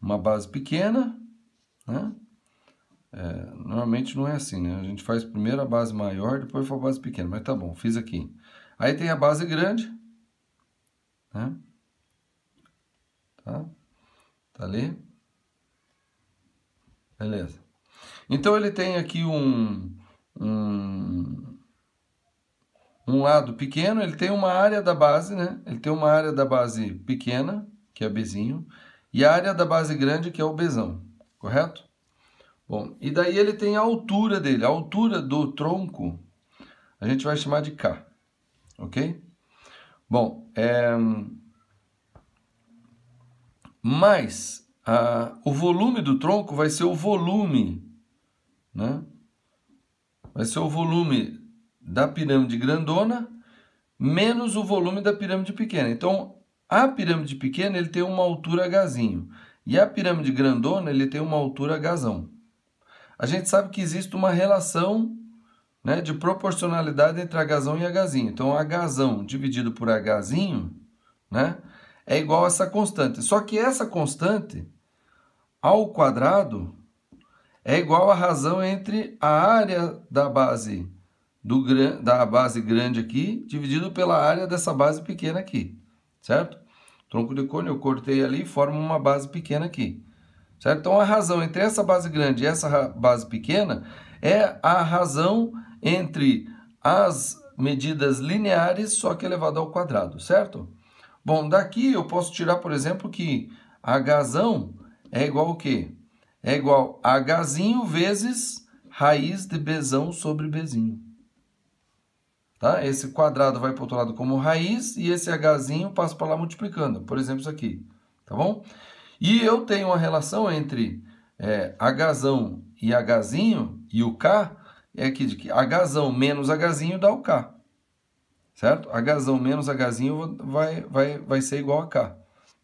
base pequena, né? Normalmente não é assim, né? A gente faz primeiro a base maior, depois a base pequena, mas tá bom, fiz aqui. Aí tem a base grande, né? Tá ali? Beleza. Então ele tem aqui um lado pequeno, ele tem uma área da base, né? Ele tem uma área da base pequena, que é Bzinho, e a área da base grande, que é o Bzão, correto? Bom, e daí ele tem a altura dele, a altura do tronco, a gente vai chamar de K, ok? Bom, mas o volume do tronco vai ser o volume, né? Vai ser o volume da pirâmide grandona menos o volume da pirâmide pequena. Então, a pirâmide pequena ele tem uma altura Hzinho, e a pirâmide grandona ele tem uma altura Hzão. A gente sabe que existe uma relação, né, de proporcionalidade entre Hzão e Hzinho. Então, Hzão dividido por Hzinho, né, é igual a essa constante. Só que essa constante, ao quadrado, é igual à razão entre a área da base grande aqui, dividido pela área dessa base pequena aqui, certo? Tronco de cone eu cortei ali e forma uma base pequena aqui, certo? Então, a razão entre essa base grande e essa base pequena é a razão entre as medidas lineares, só que elevado ao quadrado, certo? Bom, daqui eu posso tirar, por exemplo, que Hzão é igual ao quê? É igual a Hzinho vezes raiz de Bzão sobre Bzinho. Tá? Esse quadrado vai para o outro lado como raiz e esse Hzinho passa para lá multiplicando. Por exemplo, isso aqui. Tá bom? E eu tenho uma relação entre Hzão e Hzinho, e o K é aqui de que Hzão menos Hzinho dá o K. Certo? Hzão menos Hzinho vai ser igual a K,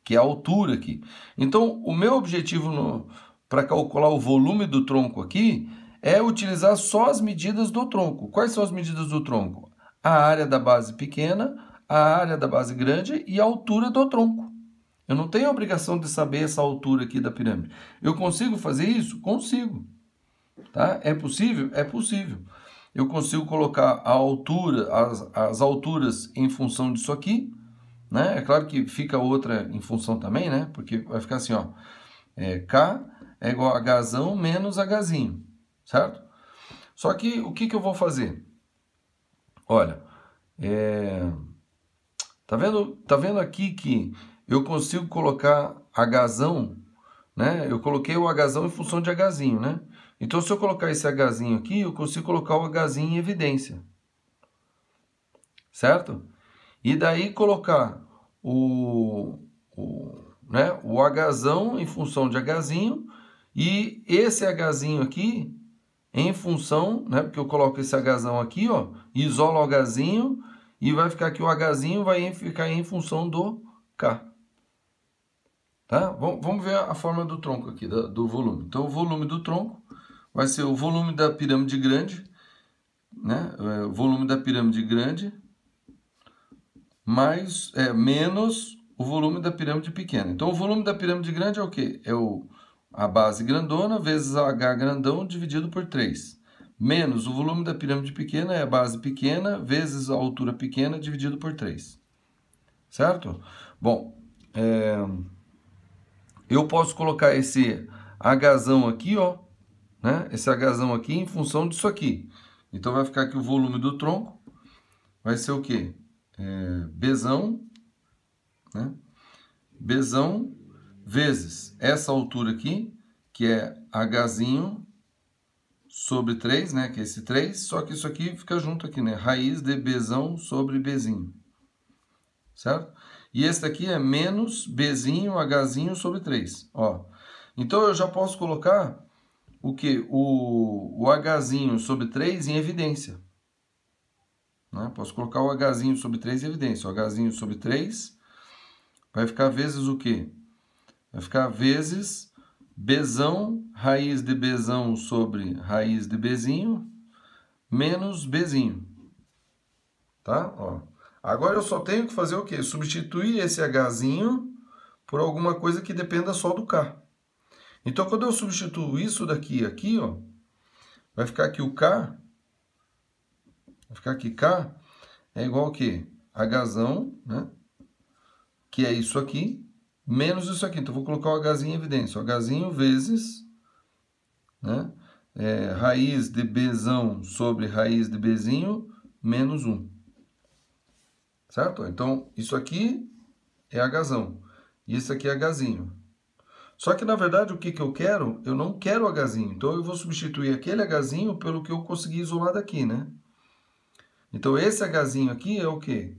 que é a altura aqui. Então, o meu objetivo para calcular o volume do tronco aqui é utilizar só as medidas do tronco. Quais são as medidas do tronco? A área da base pequena, a área da base grande e a altura do tronco. Eu não tenho a obrigação de saber essa altura aqui da pirâmide. Eu consigo fazer isso? Consigo. Tá? É possível? É possível. Eu consigo colocar a altura, as alturas em função disso aqui, né? É claro que fica outra em função também, né? Porque vai ficar assim, ó. K é igual a Hzão menos Hzinho, certo? Só que o que eu vou fazer? Olha, tá vendo aqui que eu consigo colocar Hzão, né? Eu coloquei o Hzão em função de Hzinho, né? Então, se eu colocar esse Hzinho aqui, eu consigo colocar o Hzinho em evidência, certo? E daí colocar o Hzão em função de Hzinho e esse Hzinho aqui em função, né? Porque eu coloco esse Hzão aqui, ó, isolo o Hzinho e vai ficar que o Hzinho vai ficar em função do K. Tá? Vamos ver a forma do tronco aqui, do volume. Então, o volume do tronco vai ser o volume da pirâmide grande, né? O volume da pirâmide grande menos o volume da pirâmide pequena. Então, o volume da pirâmide grande é o quê? É a base grandona vezes a H grandão dividido por 3. Menos o volume da pirâmide pequena é a base pequena vezes a altura pequena dividido por 3. Certo? Bom, eu posso colocar esse Hzão aqui, ó, né? Esse Hzão aqui em função disso aqui. Então, vai ficar que o volume do tronco vai ser o quê? Bzão, né? Bzão vezes essa altura aqui, que é Hzinho sobre 3, né? Que é esse 3, só que isso aqui fica junto aqui, né? Raiz de Bzão sobre Bzinho, certo? E esse daqui é menos Bzinho, Hzinho sobre 3, ó. Então, eu já posso colocar o que? O Hzinho sobre 3 em evidência. Né? Posso colocar o Hzinho sobre 3 em evidência. O Hzinho sobre 3 vai ficar vezes o quê? Vai ficar vezes Bzão, raiz de Bzão sobre raiz de Bzinho, menos Bzinho. Tá? Ó. Agora eu só tenho que fazer o quê? Substituir esse Hzinho por alguma coisa que dependa só do K. Então, quando eu substituo isso daqui aqui, ó, vai ficar aqui o K, vai ficar aqui K é igual ao quê? Hzão, né? Que é isso aqui, menos isso aqui. Então, vou colocar o Hzinho em evidência. O Hzinho vezes, né? raiz de Bzão sobre raiz de Bzinho menos 1. Certo? Então, isso aqui é Hzão. E isso aqui é Hzinho. Só que, na verdade, o que eu quero? Eu não quero Hzinho. Então, eu vou substituir aquele Hzinho pelo que eu consegui isolar daqui, né? Então, esse Hzinho aqui é o quê?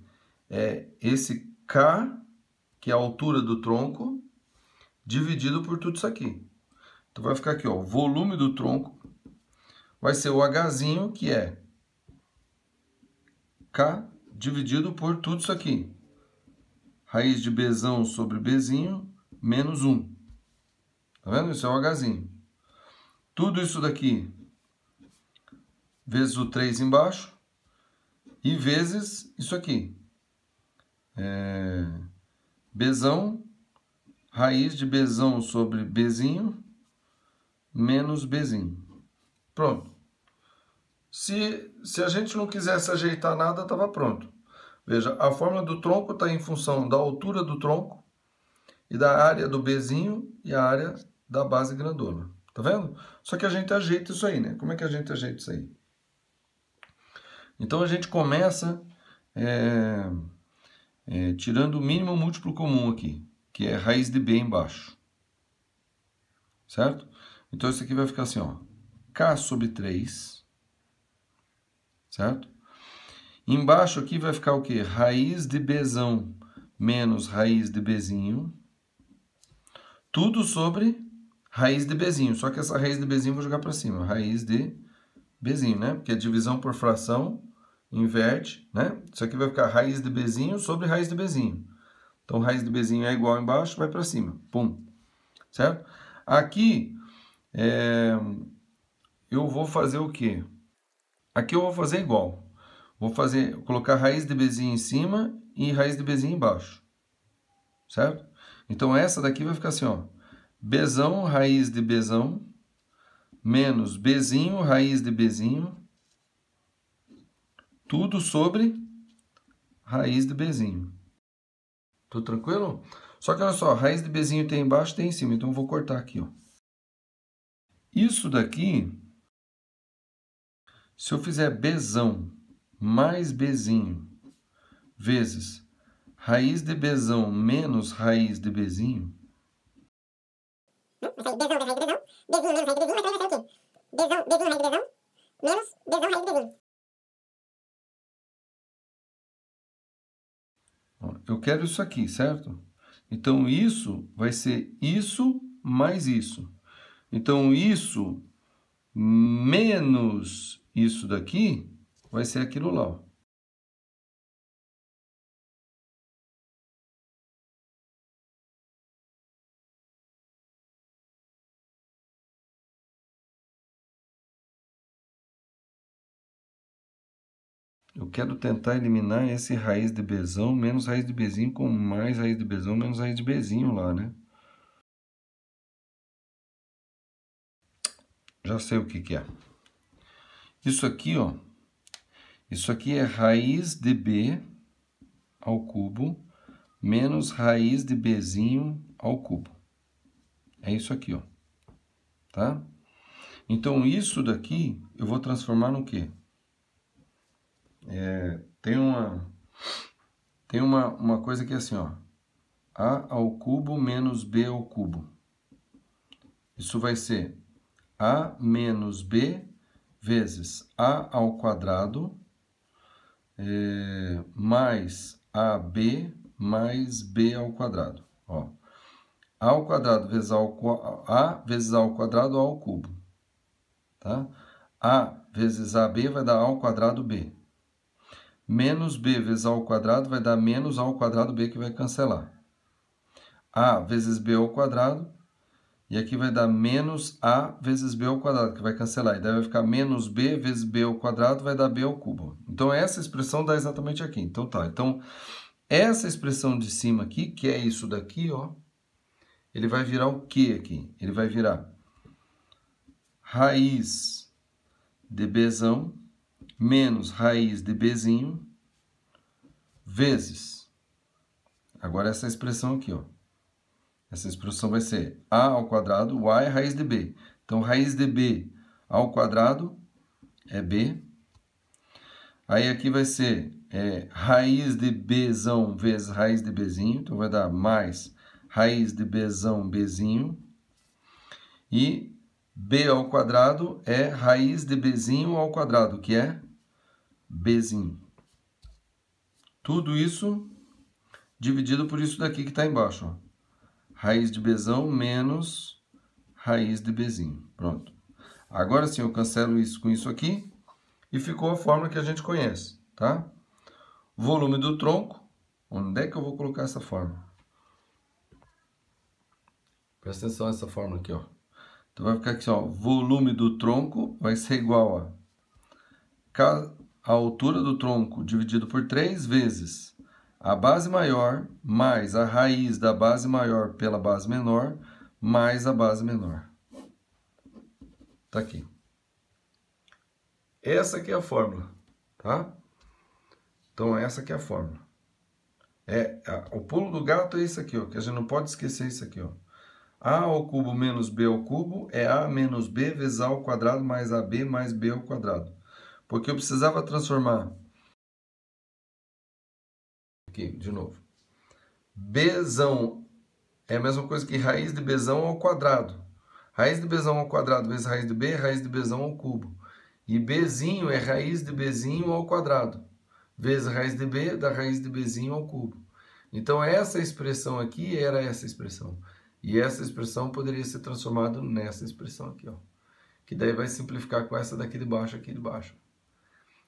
É esse K, que é a altura do tronco, dividido por tudo isso aqui. Então, vai ficar aqui, ó, o volume do tronco vai ser o Hzinho, que é K dividido por tudo isso aqui. Raiz de Bzão sobre Bzinho menos 1. Tá vendo? Isso é o Hzinho. Tudo isso daqui vezes o 3 embaixo e vezes isso aqui. Bzão, raiz de Bzão sobre Bzinho menos Bzinho. Pronto. Se a gente não quisesse ajeitar nada, estava pronto. Veja, a fórmula do tronco está em função da altura do tronco e da área do Bzinho e a área da base grandona. Tá vendo? Só que a gente ajeita isso aí, né? Como é que a gente ajeita isso aí? Então, a gente começa tirando o mínimo múltiplo comum aqui, que é raiz de B embaixo. Certo? Então, isso aqui vai ficar assim, ó. K sobre 3. Certo? Embaixo aqui vai ficar o quê? Raiz de Bzão menos raiz de Bzinho. Tudo sobre raiz de Bzinho. Só que essa raiz de Bzinho eu vou jogar para cima. Raiz de Bzinho, né? Porque a divisão por fração inverte, né? Isso aqui vai ficar raiz de Bzinho sobre raiz de Bzinho. Então, raiz de Bzinho é igual embaixo, vai para cima. Pum. Certo? Aqui, eu vou fazer o quê? Aqui eu vou fazer igual. Vou colocar raiz de Bzinho em cima e raiz de Bzinho embaixo. Certo? Então, essa daqui vai ficar assim, ó. Bzão, raiz de Bzão, menos Bzinho, raiz de Bzinho, tudo sobre raiz de Bzinho. Tudo tranquilo? Só que olha só, raiz de Bzinho tem embaixo e tem em cima, então eu vou cortar aqui, ó. Isso daqui, se eu fizer Bzão mais Bzinho vezes raiz de Bzão menos raiz de Bzinho, Bzão menos raiz de Bzão, Bzinho menos raiz de Bzinho, mas vai ser o quê? Bzão raiz de Bzão menos Bzão raiz de Bzinho. eu quero isso aqui, certo? Então, isso vai ser isso mais isso. Então, isso menos isso daqui vai ser aquilo lá, ó. Eu quero tentar eliminar esse raiz de Bzão menos raiz de Bzinho com mais raiz de Bzão menos raiz de Bzinho lá, né? Já sei o que é. Isso aqui, ó. Isso aqui é raiz de B ao cubo menos raiz de Bzinho ao cubo. É isso aqui, ó. Tá? Então, isso daqui eu vou transformar no quê? Tem uma coisa que é assim, ó. A ao cubo menos B ao cubo. Isso vai ser A menos B vezes A ao quadrado mais AB mais B ao quadrado. Ó. A ao quadrado vezes A vezes A ao quadrado A ao cubo. Tá? A vezes AB vai dar A ao quadrado B. Menos B vezes A ao quadrado vai dar menos A ao quadrado B, que vai cancelar. A vezes B ao quadrado, e aqui vai dar menos A vezes B ao quadrado, que vai cancelar. E daí vai ficar menos B vezes B ao quadrado, vai dar B ao cubo. Então, essa expressão dá exatamente aqui. Então, tá. Então, essa expressão de cima aqui, que é isso daqui, ó, ele vai virar o quê aqui? Ele vai virar raiz de Bzão menos raiz de Bzinho vezes. Agora, essa expressão aqui, ó. Essa expressão vai ser A ao quadrado, A é raiz de B. Então, raiz de B ao quadrado é B. Aí aqui vai ser raiz de Bzão vezes raiz de Bzinho. Então vai dar mais raiz de Bzão Bzinho. E B ao quadrado é raiz de Bzinho ao quadrado, que é Bzinho. Tudo isso dividido por isso daqui que está embaixo. Ó. Raiz de Bzão menos raiz de Bzinho. Pronto. Agora sim eu cancelo isso com isso aqui. E ficou a fórmula que a gente conhece, tá? Volume do tronco. Onde é que eu vou colocar essa fórmula? Presta atenção nessa fórmula aqui, ó. Então vai ficar aqui, ó. Volume do tronco vai ser igual a altura do tronco dividido por 3 vezes a base maior mais a raiz da base maior pela base menor mais a base menor. Tá aqui. Essa aqui é a fórmula, tá? Então, essa aqui é a fórmula. O pulo do gato é isso aqui, ó, que a gente não pode esquecer isso aqui, ó. A ao cubo menos B ao cubo é A menos B vezes A ao quadrado mais AB mais B ao quadrado. Porque eu precisava transformar... Aqui, de novo. Bzão é a mesma coisa que raiz de Bzão ao quadrado. Raiz de Bzão ao quadrado vezes raiz de B é raiz de Bzão ao cubo. E Bzinho é raiz de Bzinho ao quadrado, vezes raiz de B da raiz de Bzinho ao cubo. Então, essa expressão aqui era essa expressão. E essa expressão poderia ser transformada nessa expressão aqui, ó. Que daí vai simplificar com essa daqui de baixo, aqui de baixo.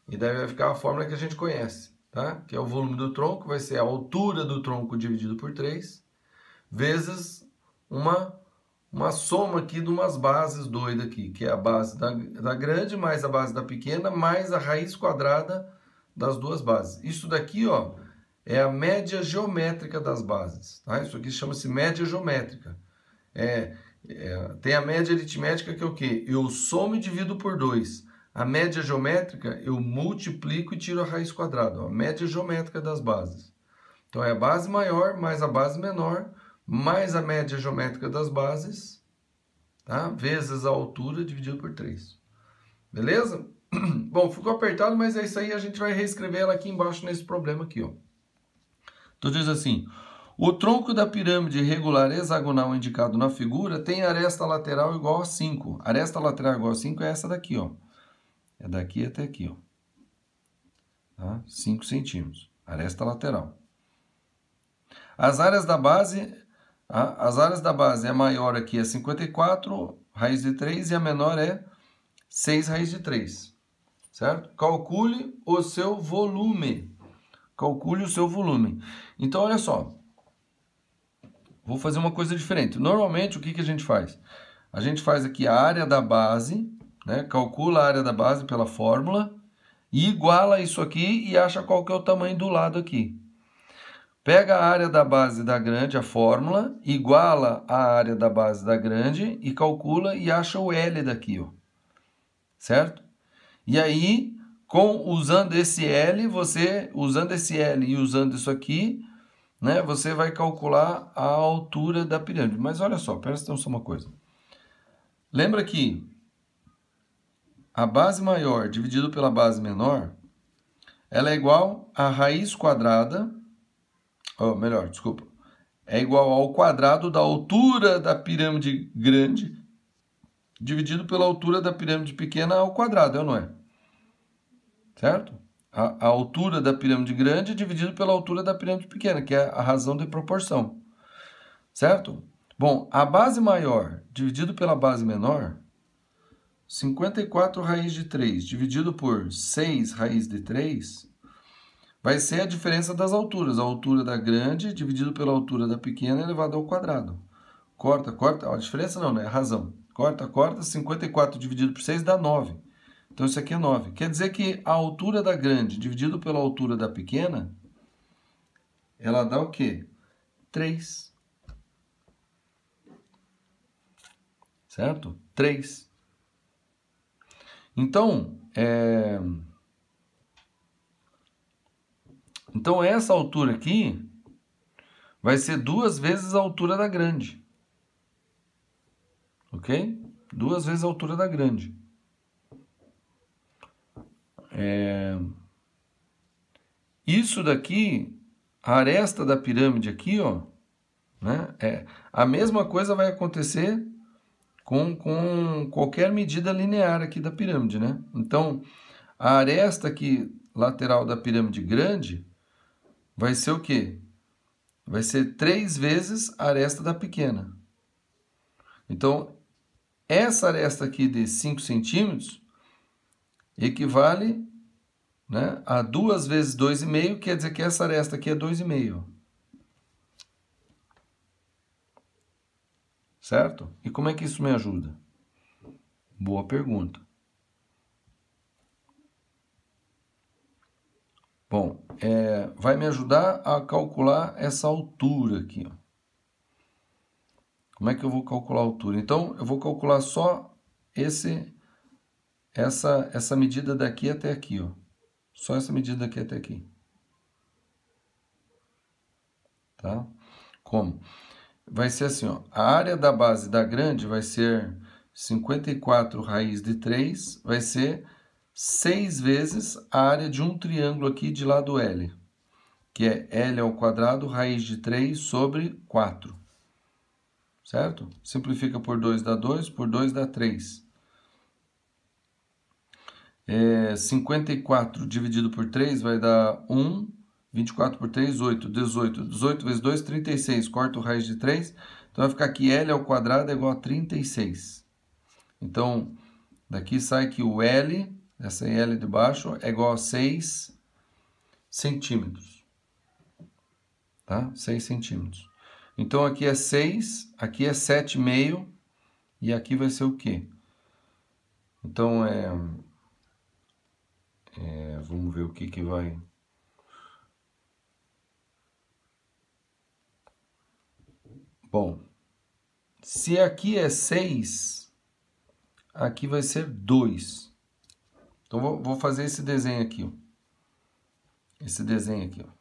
E daí vai ficar a fórmula que a gente conhece, tá? Que é o volume do tronco, vai ser a altura do tronco dividido por 3, vezes uma soma aqui de umas bases doidas aqui, que é a base da grande mais a base da pequena, mais a raiz quadrada das duas bases. Isso daqui, ó, é a média geométrica das bases, tá? Isso aqui chama-se média geométrica. Tem a média aritmética, que é o quê? Eu somo e divido por 2. A média geométrica, eu multiplico e tiro a raiz quadrada, ó, a média geométrica das bases. Então, é a base maior mais a base menor, mais a média geométrica das bases, tá? Vezes a altura dividido por 3. Beleza? Bom, ficou apertado, mas é isso aí. A gente vai reescrever ela aqui embaixo nesse problema aqui, ó. Então diz assim: o tronco da pirâmide regular hexagonal indicado na figura tem aresta lateral igual a 5. Aresta lateral igual a 5 é essa daqui, ó. É daqui até aqui, ó. Tá? 5 centímetros. Aresta lateral. As áreas da base... As áreas da base, a maior aqui é 54 raiz de 3 e a menor é 6 raiz de 3, certo? Calcule o seu volume. Calcule o seu volume. Então, olha só. Vou fazer uma coisa diferente. Normalmente, o que a gente faz? A gente faz aqui a área da base, né? Calcula a área da base pela fórmula e iguala isso aqui e acha qual que é o tamanho do lado aqui. Pega a área da base da grande, a fórmula, iguala a área da base da grande e calcula e acha o L daqui, ó. Certo? E aí, usando esse L e usando isso aqui, né, você vai calcular a altura da pirâmide. Mas olha só, presta atenção uma coisa. Lembra que a base maior dividido pela base menor, ela é igual a raiz quadrada... é igual ao quadrado da altura da pirâmide grande dividido pela altura da pirâmide pequena ao quadrado, ou não é? Certo? A altura da pirâmide grande dividido pela altura da pirâmide pequena, que é a razão de proporção. Certo? Bom, a base maior dividido pela base menor, 54 raiz de 3 dividido por 6 raiz de 3... vai ser a diferença das alturas. A altura da grande dividido pela altura da pequena elevado ao quadrado. Corta. A diferença não, né? A razão. Corta. 54 dividido por 6 dá 9. Então, isso aqui é 9. Quer dizer que a altura da grande dividido pela altura da pequena, ela dá o quê? 3. Certo? 3. Então, Então, essa altura aqui vai ser 2 vezes a altura da grande. Ok? 2 vezes a altura da grande. Isso daqui, a aresta da pirâmide aqui, ó, né? A mesma coisa vai acontecer com qualquer medida linear aqui da pirâmide, né? Então, a aresta aqui lateral da pirâmide grande vai ser o quê? Vai ser 3 vezes a aresta da pequena. Então, essa aresta aqui de 5 centímetros equivale, né, a 2 vezes 2,5, quer dizer que essa aresta aqui é 2,5. Certo? E como é que isso me ajuda? Boa pergunta. Bom, vai me ajudar a calcular essa altura aqui, ó. Como é que eu vou calcular a altura? Então, eu vou calcular só essa medida daqui até aqui, ó. Só essa medida daqui até aqui. Tá? Como? Vai ser assim, ó. A área da base da grande vai ser 54 raiz de 3, vai ser 6 vezes a área de um triângulo aqui de lado L, que é L ao quadrado, raiz de 3 sobre 4. Certo? Simplifica por 2 dá 2, por 2 dá 3. 54 dividido por 3 vai dar 1, 24 por 3, 8, 18. 18 vezes 2, 36. Corta o raiz de 3, então vai ficar aqui L ao quadrado é igual a 36. Então, daqui sai que o L, essa L de baixo, é igual a 6 centímetros. Tá? 6 centímetros. Então, aqui é 6, aqui é 7,5, e aqui vai ser o quê? Então, vamos ver o que vai... Bom, se aqui é 6, aqui vai ser 2. Então, vou fazer esse desenho aqui, ó. Esse desenho aqui, ó.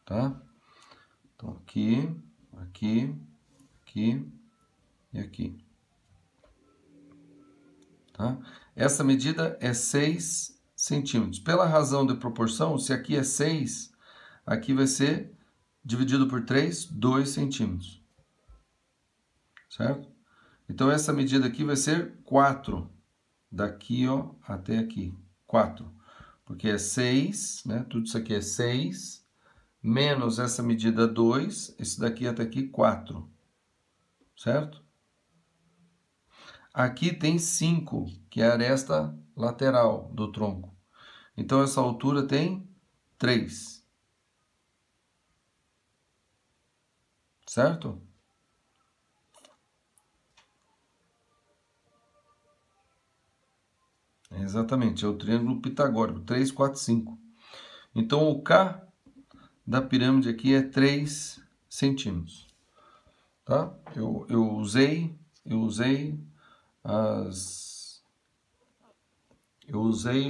Tá? Então, aqui, aqui, aqui e aqui. Tá? Essa medida é 6 centímetros. Pela razão de proporção, se aqui é 6, aqui vai ser dividido por 3, 2 centímetros. Certo? Então, essa medida aqui vai ser 4. Daqui, ó, até aqui. 4. Porque é 6, né? Tudo isso aqui é 6. Menos essa medida 2. Esse daqui até aqui, 4. Certo? Aqui tem 5, que é a aresta lateral do tronco. Então, essa altura tem 3. Certo? Exatamente, é o triângulo pitagórico, 3, 4, 5. Então, o K da pirâmide aqui é 3 centímetros. Tá? Eu usei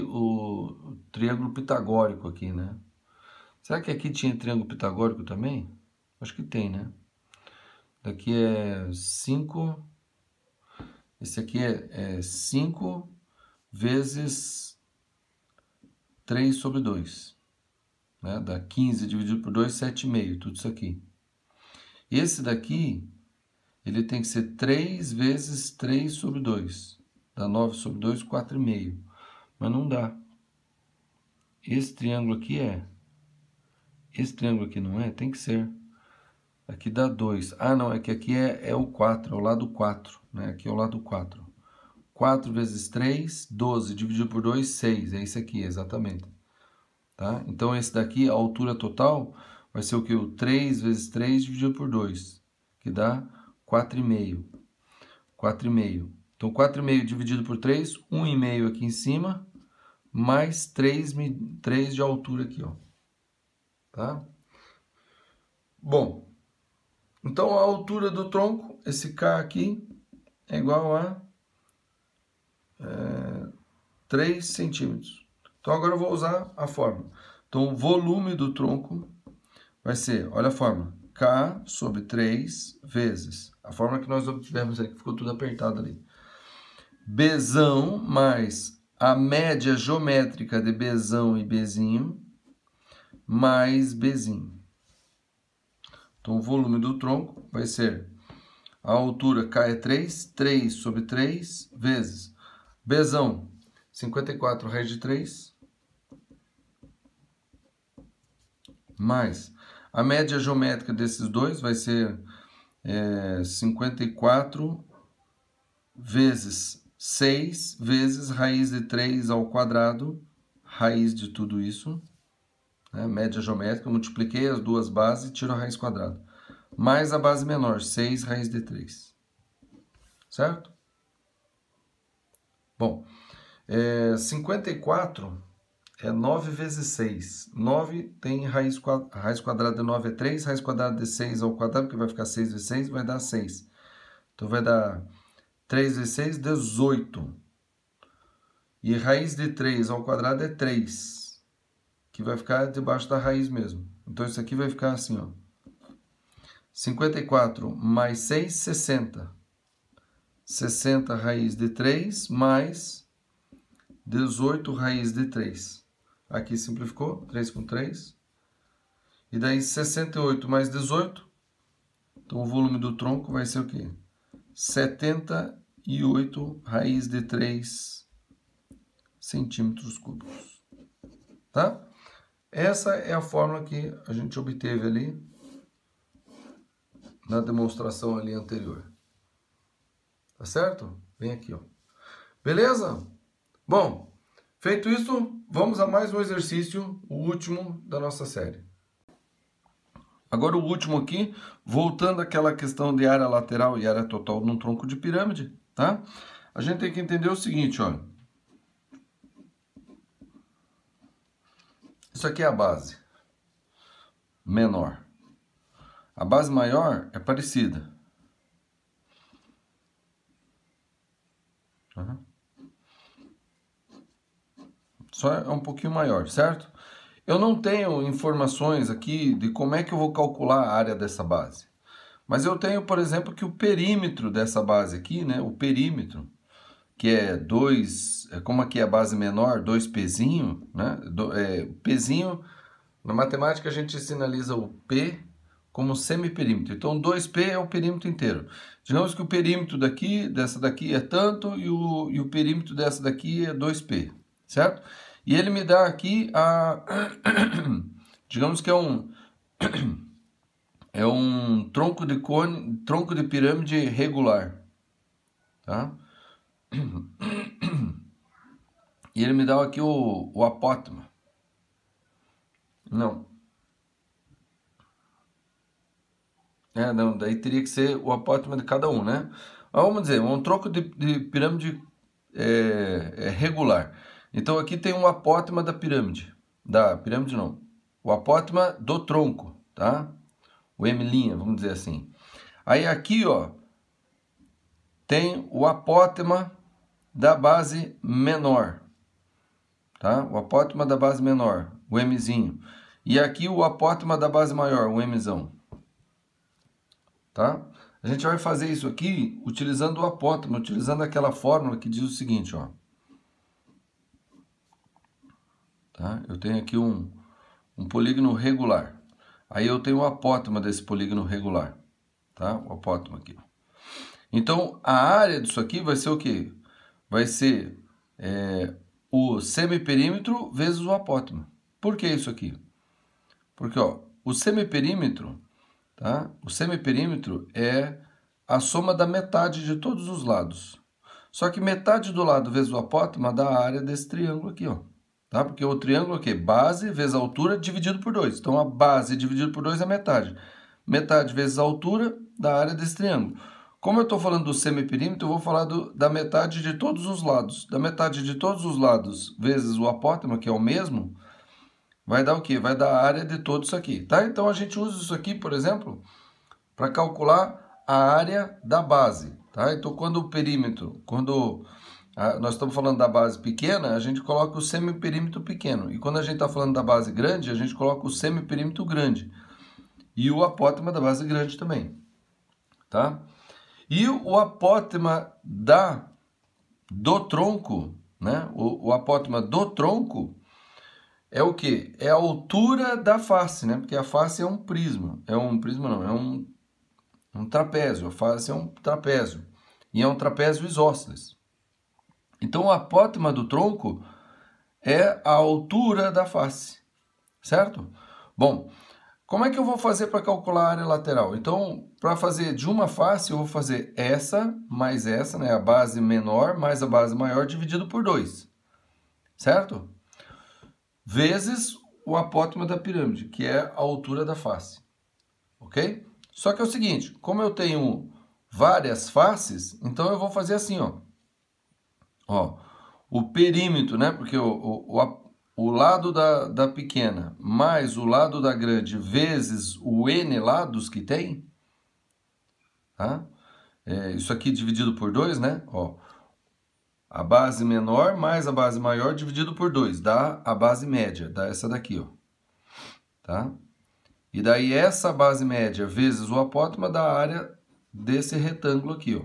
o triângulo pitagórico aqui, né? Será que aqui tinha triângulo pitagórico também? Acho que tem, né? Daqui é 5. Esse aqui é 5 vezes 3 sobre 2. Né? Dá 15 dividido por 2, 7,5. Tudo isso aqui. Esse daqui, ele tem que ser 3 vezes 3 sobre 2. Dá 9 sobre 2, 4,5. Mas não dá. Esse triângulo aqui é. Esse triângulo aqui não é? Tem que ser. Aqui dá 2. Ah, não. É que aqui é o 4. É o lado 4. Né? Aqui é o lado 4. 4 vezes 3, 12. Dividido por 2, 6. É isso aqui, exatamente. Tá? Então, esse daqui, a altura total, vai ser o que? O 3 vezes 3 dividido por 2. Que dá 4,5. 4,5. Então, 4,5 dividido por 3, 1,5 aqui em cima, mais 3 de altura aqui, ó. Tá? Bom, então a altura do tronco, esse K aqui, é igual a 3 centímetros. Então, agora eu vou usar a fórmula. Então, o volume do tronco vai ser, olha a fórmula, K sobre 3 vezes, a fórmula que nós obtivemos aqui, ficou tudo apertado ali. Bzão mais a média geométrica de Bzão e Bzinho mais Bzinho. Então, o volume do tronco vai ser a altura K é 3 sobre 3 vezes Bzão, 54 raiz de 3, mais a média geométrica desses dois vai ser 54 vezes 6 vezes raiz de 3 ao quadrado, raiz de tudo isso, né? Média geométrica, multipliquei as duas bases e tiro a raiz quadrada. Mais a base menor, 6 raiz de 3. Certo? Bom, 54 é 9 vezes 6. 9 tem raiz quadrada de 9 é 3, raiz quadrada de 6 ao quadrado, que vai ficar 6 vezes 6, vai dar 6. Então, vai dar 3 vezes 6, 18. E raiz de 3 ao quadrado é 3, que vai ficar debaixo da raiz mesmo. Então, isso aqui vai ficar assim, ó. 54 mais 6, 60. 60 raiz de 3 mais 18 raiz de 3. Aqui simplificou, 3 com 3. E daí 68 mais 18. Então, o volume do tronco vai ser o quê? 78 raiz de 3 centímetros cúbicos. Tá? Essa é a fórmula que a gente obteve ali na demonstração ali anterior. Tá certo? Vem aqui, ó. Beleza? Bom, feito isso, vamos a mais um exercício, o último da nossa série. Agora o último aqui, voltando àquela questão de área lateral e área total num tronco de pirâmide, tá? A gente tem que entender o seguinte, ó. Isso aqui é a base menor. A base maior é parecida. Uhum. Só é um pouquinho maior, certo? Eu não tenho informações aqui de como é que eu vou calcular a área dessa base. Mas eu tenho, por exemplo, que o perímetro dessa base aqui, né? O perímetro, que é 2, como aqui é a base menor, 2Pzinho, né? Pzinho, na matemática a gente sinaliza o P como semiperímetro. Então, 2P é o perímetro inteiro. Digamos que o perímetro dessa daqui é tanto e o perímetro dessa daqui é 2P, certo? E ele me dá aqui digamos que é um tronco de pirâmide regular, tá? E ele me dá aqui o apótema. Não, daí teria que ser o apótema de cada um, né? Mas vamos dizer, um tronco de pirâmide regular. Então aqui tem um apótema da pirâmide. Não. O apótema do tronco, tá? O M', vamos dizer assim. Aí aqui, ó, tem o apótema da base menor, tá? O apótema da base menor, o Mzinho. E aqui o apótema da base maior, o Mzão. Tá? A gente vai fazer isso aqui utilizando o apótema, utilizando aquela fórmula que diz o seguinte, ó. Tá? Eu tenho aqui um polígono regular. Aí eu tenho o apótema desse polígono regular. Tá? O apótema aqui. Então, a área disso aqui vai ser o quê? Vai ser o semiperímetro vezes o apótema. Por que isso aqui? Porque, ó, o semiperímetro, tá? O semiperímetro é a soma da metade de todos os lados. Só que metade do lado vezes o apótema dá a área desse triângulo aqui, ó. Tá? Porque o triângulo é o quê? Base vezes a altura dividido por 2. Então, a base dividido por 2 é metade. Metade vezes a altura da área desse triângulo. Como eu estou falando do semiperímetro, eu vou falar da metade de todos os lados. Da metade de todos os lados vezes o apótema, que é o mesmo, vai dar o quê? Vai dar a área de todo isso aqui, tá? Então, a gente usa isso aqui, por exemplo, para calcular a área da base, tá? Então, quando o perímetro, nós estamos falando da base pequena, a gente coloca o semiperímetro pequeno. E quando a gente está falando da base grande, a gente coloca o semiperímetro grande. E o apótema da base grande também, tá? E o apótema do tronco, né? O apótema do tronco é o quê? É a altura da face, né? Porque a face é um prisma. É um prisma não, é um trapézio. A face é um trapézio. E é um trapézio isósceles. Então, o apótema do tronco é a altura da face, certo? Bom, como é que eu vou fazer para calcular a área lateral? Então, para fazer de uma face, eu vou fazer essa mais essa, né? A base menor mais a base maior dividido por 2, certo? Vezes o apótema da pirâmide, que é a altura da face, ok? Só que é o seguinte, como eu tenho várias faces, então eu vou fazer assim, ó, o perímetro, né? Porque o lado da pequena mais o lado da grande vezes o N lados que tem, tá? Isso aqui dividido por 2, né? Ó, a base menor mais a base maior dividido por 2, dá a base média, dá essa daqui, ó, tá? E daí essa base média vezes o apótema dá a área desse retângulo aqui, ó,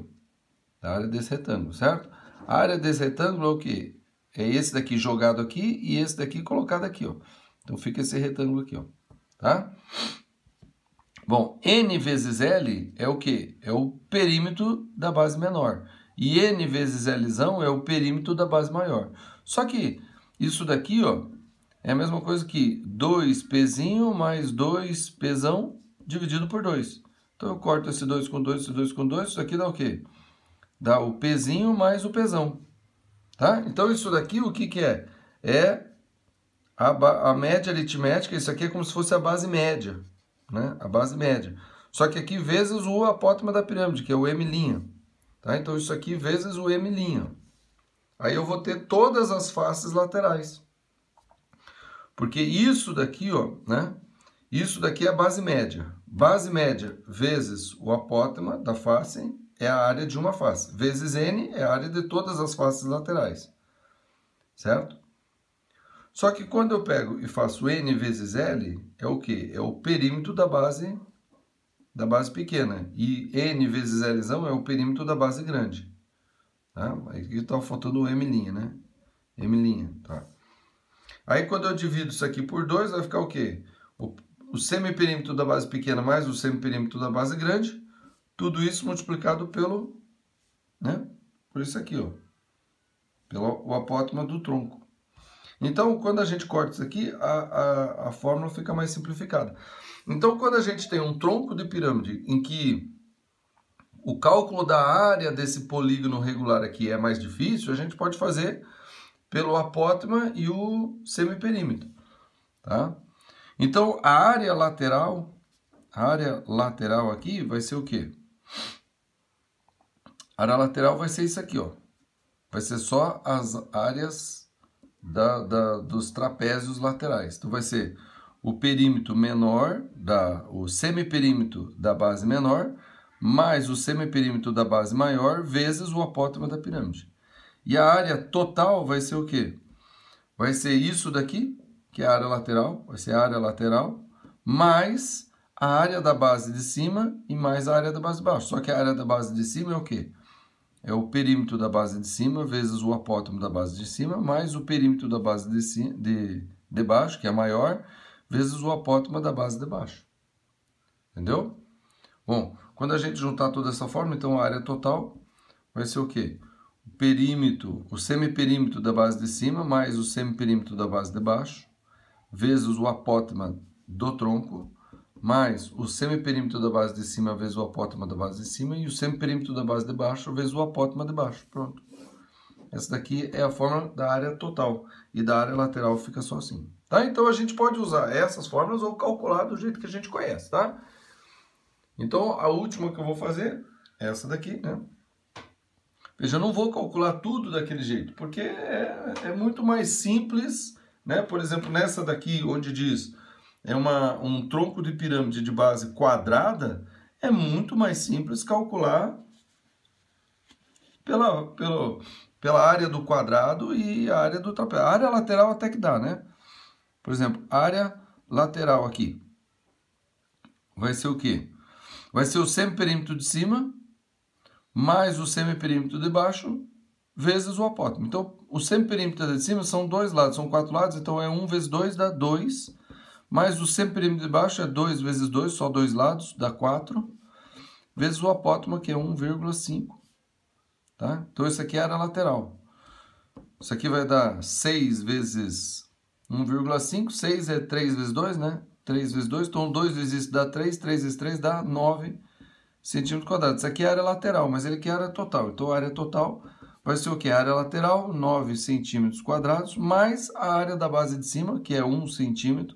da área desse retângulo, certo? A área desse retângulo é o quê? É esse daqui jogado aqui e esse daqui colocado aqui, ó. Então fica esse retângulo aqui, ó, tá? Bom, N vezes L é o quê? É o perímetro da base menor. E N vezes Lzão é o perímetro da base maior. Só que isso daqui, ó, é a mesma coisa que 2Pzinho mais 2Pzão dividido por 2. Então eu corto esse 2 com 2, esse 2 com 2, isso aqui dá o quê? Dá o Pzinho mais o Pzão. Tá? Então isso daqui o que é? É a média aritmética, isso aqui é como se fosse a base média, né? A base média. Só que aqui vezes o apótema da pirâmide, que é o M'. Tá? Então isso aqui vezes o M'. Aí eu vou ter todas as faces laterais. Porque isso daqui, ó, né? Isso daqui é a base média. Base média vezes o apótema da face é a área de uma face. Vezes N é a área de todas as faces laterais. Certo? Só que quando eu pego e faço N vezes L, é o quê? É o perímetro da base pequena. E N vezes Lzão é o perímetro da base grande. Tá? Aqui está faltando o M', né? M', tá? Aí quando eu divido isso aqui por 2, vai ficar o quê? O semiperímetro da base pequena mais o semiperímetro da base grande. Tudo isso multiplicado pelo, né? Por isso aqui, ó. Pelo apótema do tronco. Então, quando a gente corta isso aqui, a fórmula fica mais simplificada. Então, quando a gente tem um tronco de pirâmide em que o cálculo da área desse polígono regular aqui é mais difícil, a gente pode fazer pelo apótema e o semiperímetro, tá? Então, a área lateral aqui vai ser o quê? A área lateral vai ser isso aqui, ó. Vai ser só as áreas dos trapézios laterais. Então, vai ser o perímetro menor, o semiperímetro da base menor, mais o semiperímetro da base maior, vezes o apótema da pirâmide. E a área total vai ser o quê? Vai ser isso daqui, que é a área lateral, vai ser a área lateral, mais a área da base de cima e mais a área da base de baixo. Só que a área da base de cima é o quê? É o perímetro da base de cima vezes o apótemo da base de cima, mais o perímetro da base de baixo, que é maior, vezes o apótemo da base de baixo. Entendeu? Bom, quando a gente juntar toda essa forma, então a área total vai ser o quê? O perímetro, o semiperímetro da base de cima, mais o semiperímetro da base de baixo, vezes o apótema do tronco, mais o semiperímetro da base de cima vezes o apótema da base de cima e o semiperímetro da base de baixo vezes o apótema de baixo. Pronto. Essa daqui é a fórmula da área total. E da área lateral fica só assim. Tá? Então a gente pode usar essas fórmulas ou calcular do jeito que a gente conhece, tá? Então a última que eu vou fazer é essa daqui, né? Veja, eu não vou calcular tudo daquele jeito, porque é muito mais simples, né? Por exemplo, nessa daqui, onde diz um tronco de pirâmide de base quadrada, é muito mais simples calcular pela área do quadrado e a área do trapézio. A área lateral até que dá, né? Por exemplo, área lateral aqui vai ser o quê? Vai ser o semiperímetro de cima mais o semiperímetro de baixo vezes o apótimo. Então, o semiperímetro de cima são dois lados, são 4 lados, então é 1 vezes 2 dá 2, mais o semiperímetro de baixo é 2 vezes 2, só dois lados, dá 4, vezes o apótimo, que é 1,5. Tá? Então, isso aqui é a área lateral. Isso aqui vai dar 6 vezes 1,5, 6 é 3 vezes 2, né? 3 vezes 2, então 2 vezes isso dá 3, 3 vezes 3 dá 9 centímetros quadrados. Isso aqui é a área lateral, mas ele aqui é a área total. Então, a área total vai ser o quê? A área lateral, 9 centímetros quadrados, mais a área da base de cima, que é 1 centímetro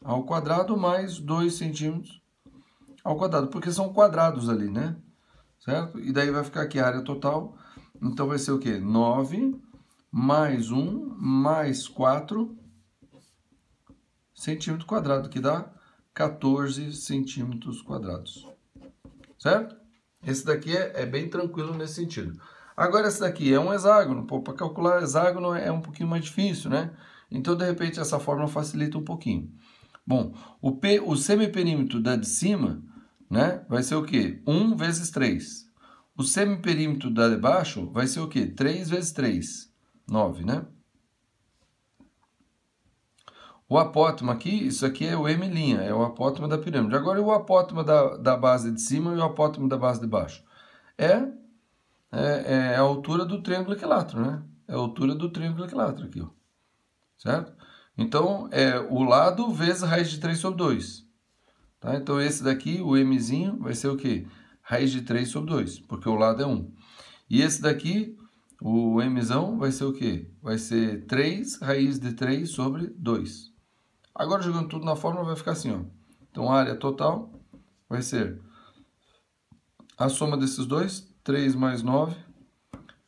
ao quadrado, mais 2 centímetros ao quadrado, porque são quadrados ali, né? Certo? E daí vai ficar aqui a área total, então vai ser o quê? 9 mais 1 mais 4 centímetros quadrados, que dá 14 centímetros quadrados. Certo? Esse daqui é bem tranquilo nesse sentido. Agora, esse daqui é um hexágono. Para calcular hexágono é um pouquinho mais difícil, né? Então, de repente, essa fórmula facilita um pouquinho. Bom, o semiperímetro da de cima, né, vai ser o quê? 1 vezes 3. O semiperímetro da de baixo vai ser o quê? 3 vezes 3. 9, né? O apótimo aqui, isso aqui é o M', é o apótimo da pirâmide. Agora, o apótimo da base de cima e o apótimo da base de baixo? É a altura do triângulo equilátero, né? É a altura do triângulo equilátero aqui, ó. Certo? Então, é o lado vezes raiz de 3 sobre 2. Tá? Então, esse daqui, o Mzinho, vai ser o quê? Raiz de 3 sobre 2, porque o lado é 1. E esse daqui, o Mzão, vai ser o quê? Vai ser 3 raiz de 3 sobre 2. Agora, jogando tudo na fórmula, vai ficar assim, ó. Então, a área total vai ser a soma desses dois, 3 mais 9,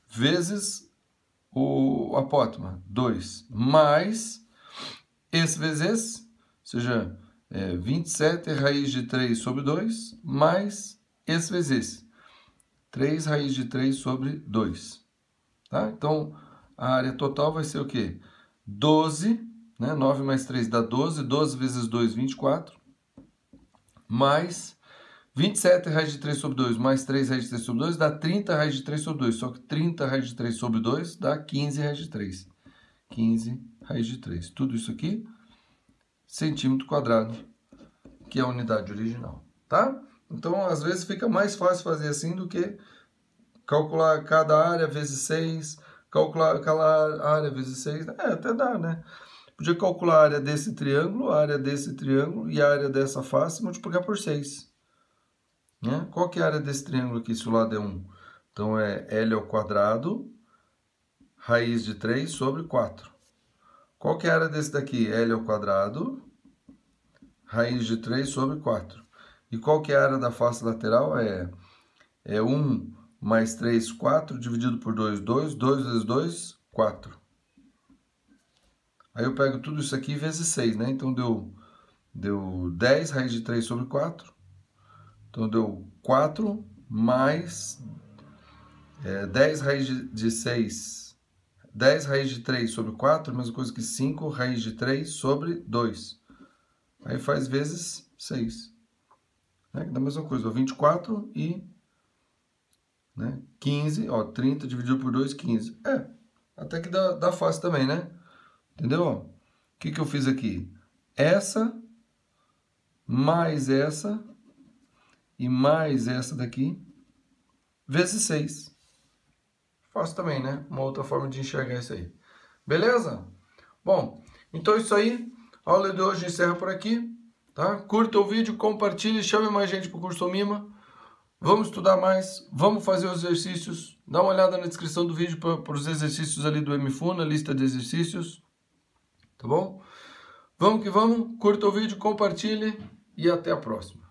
vezes o apótimo, 2, mais esse vezes esse, ou seja, 27 raiz de 3 sobre 2, mais esse vezes esse, 3 raiz de 3 sobre 2. Tá? Então, a área total vai ser o quê? 12, né? 9 mais 3 dá 12, 12 vezes 2, 24, mais 27 raiz de 3 sobre 2 mais 3 raiz de 3 sobre 2 dá 30 raiz de 3 sobre 2. Só que 30 raiz de 3 sobre 2 dá 15 raiz de 3. 15 raiz de 3. Tudo isso aqui, centímetro quadrado, que é a unidade original. Tá? Então, às vezes, fica mais fácil fazer assim do que calcular cada área vezes 6, calcular aquela área vezes 6. Até dá, né? Podia calcular a área desse triângulo, a área desse triângulo e a área dessa face e multiplicar por 6. Né? Qual que é a área desse triângulo aqui, se o lado é 1? Então, é L ao quadrado, raiz de 3 sobre 4. Qual que é a área desse daqui? L ao quadrado, raiz de 3 sobre 4. E qual que é a área da face lateral? É 1 mais 3, 4, dividido por 2, 2. 2 vezes 2, 4. Aí eu pego tudo isso aqui vezes 6, né? Então, deu 10 raiz de 3 sobre 4. Então, deu 4 mais 10 raiz de 6, 10 raiz de 3 sobre 4, mesma coisa que 5 raiz de 3 sobre 2. Aí faz vezes 6. Né? Da mesma coisa, 24 e 15, ó, 30 dividido por 2, 15. Até que dá fácil também, né? Entendeu? O que eu fiz aqui? Essa mais essa e mais essa daqui, vezes 6. Fácil também, né? Uma outra forma de enxergar isso aí. Beleza? Bom, então isso aí. A aula de hoje encerra por aqui. Tá? Curta o vídeo, compartilhe, chame mais gente para o curso Mima. Vamos estudar mais, vamos fazer os exercícios. Dá uma olhada na descrição do vídeo para os exercícios ali do MFU, na lista de exercícios. Tá bom? Vamos que vamos. Curta o vídeo, compartilhe e até a próxima.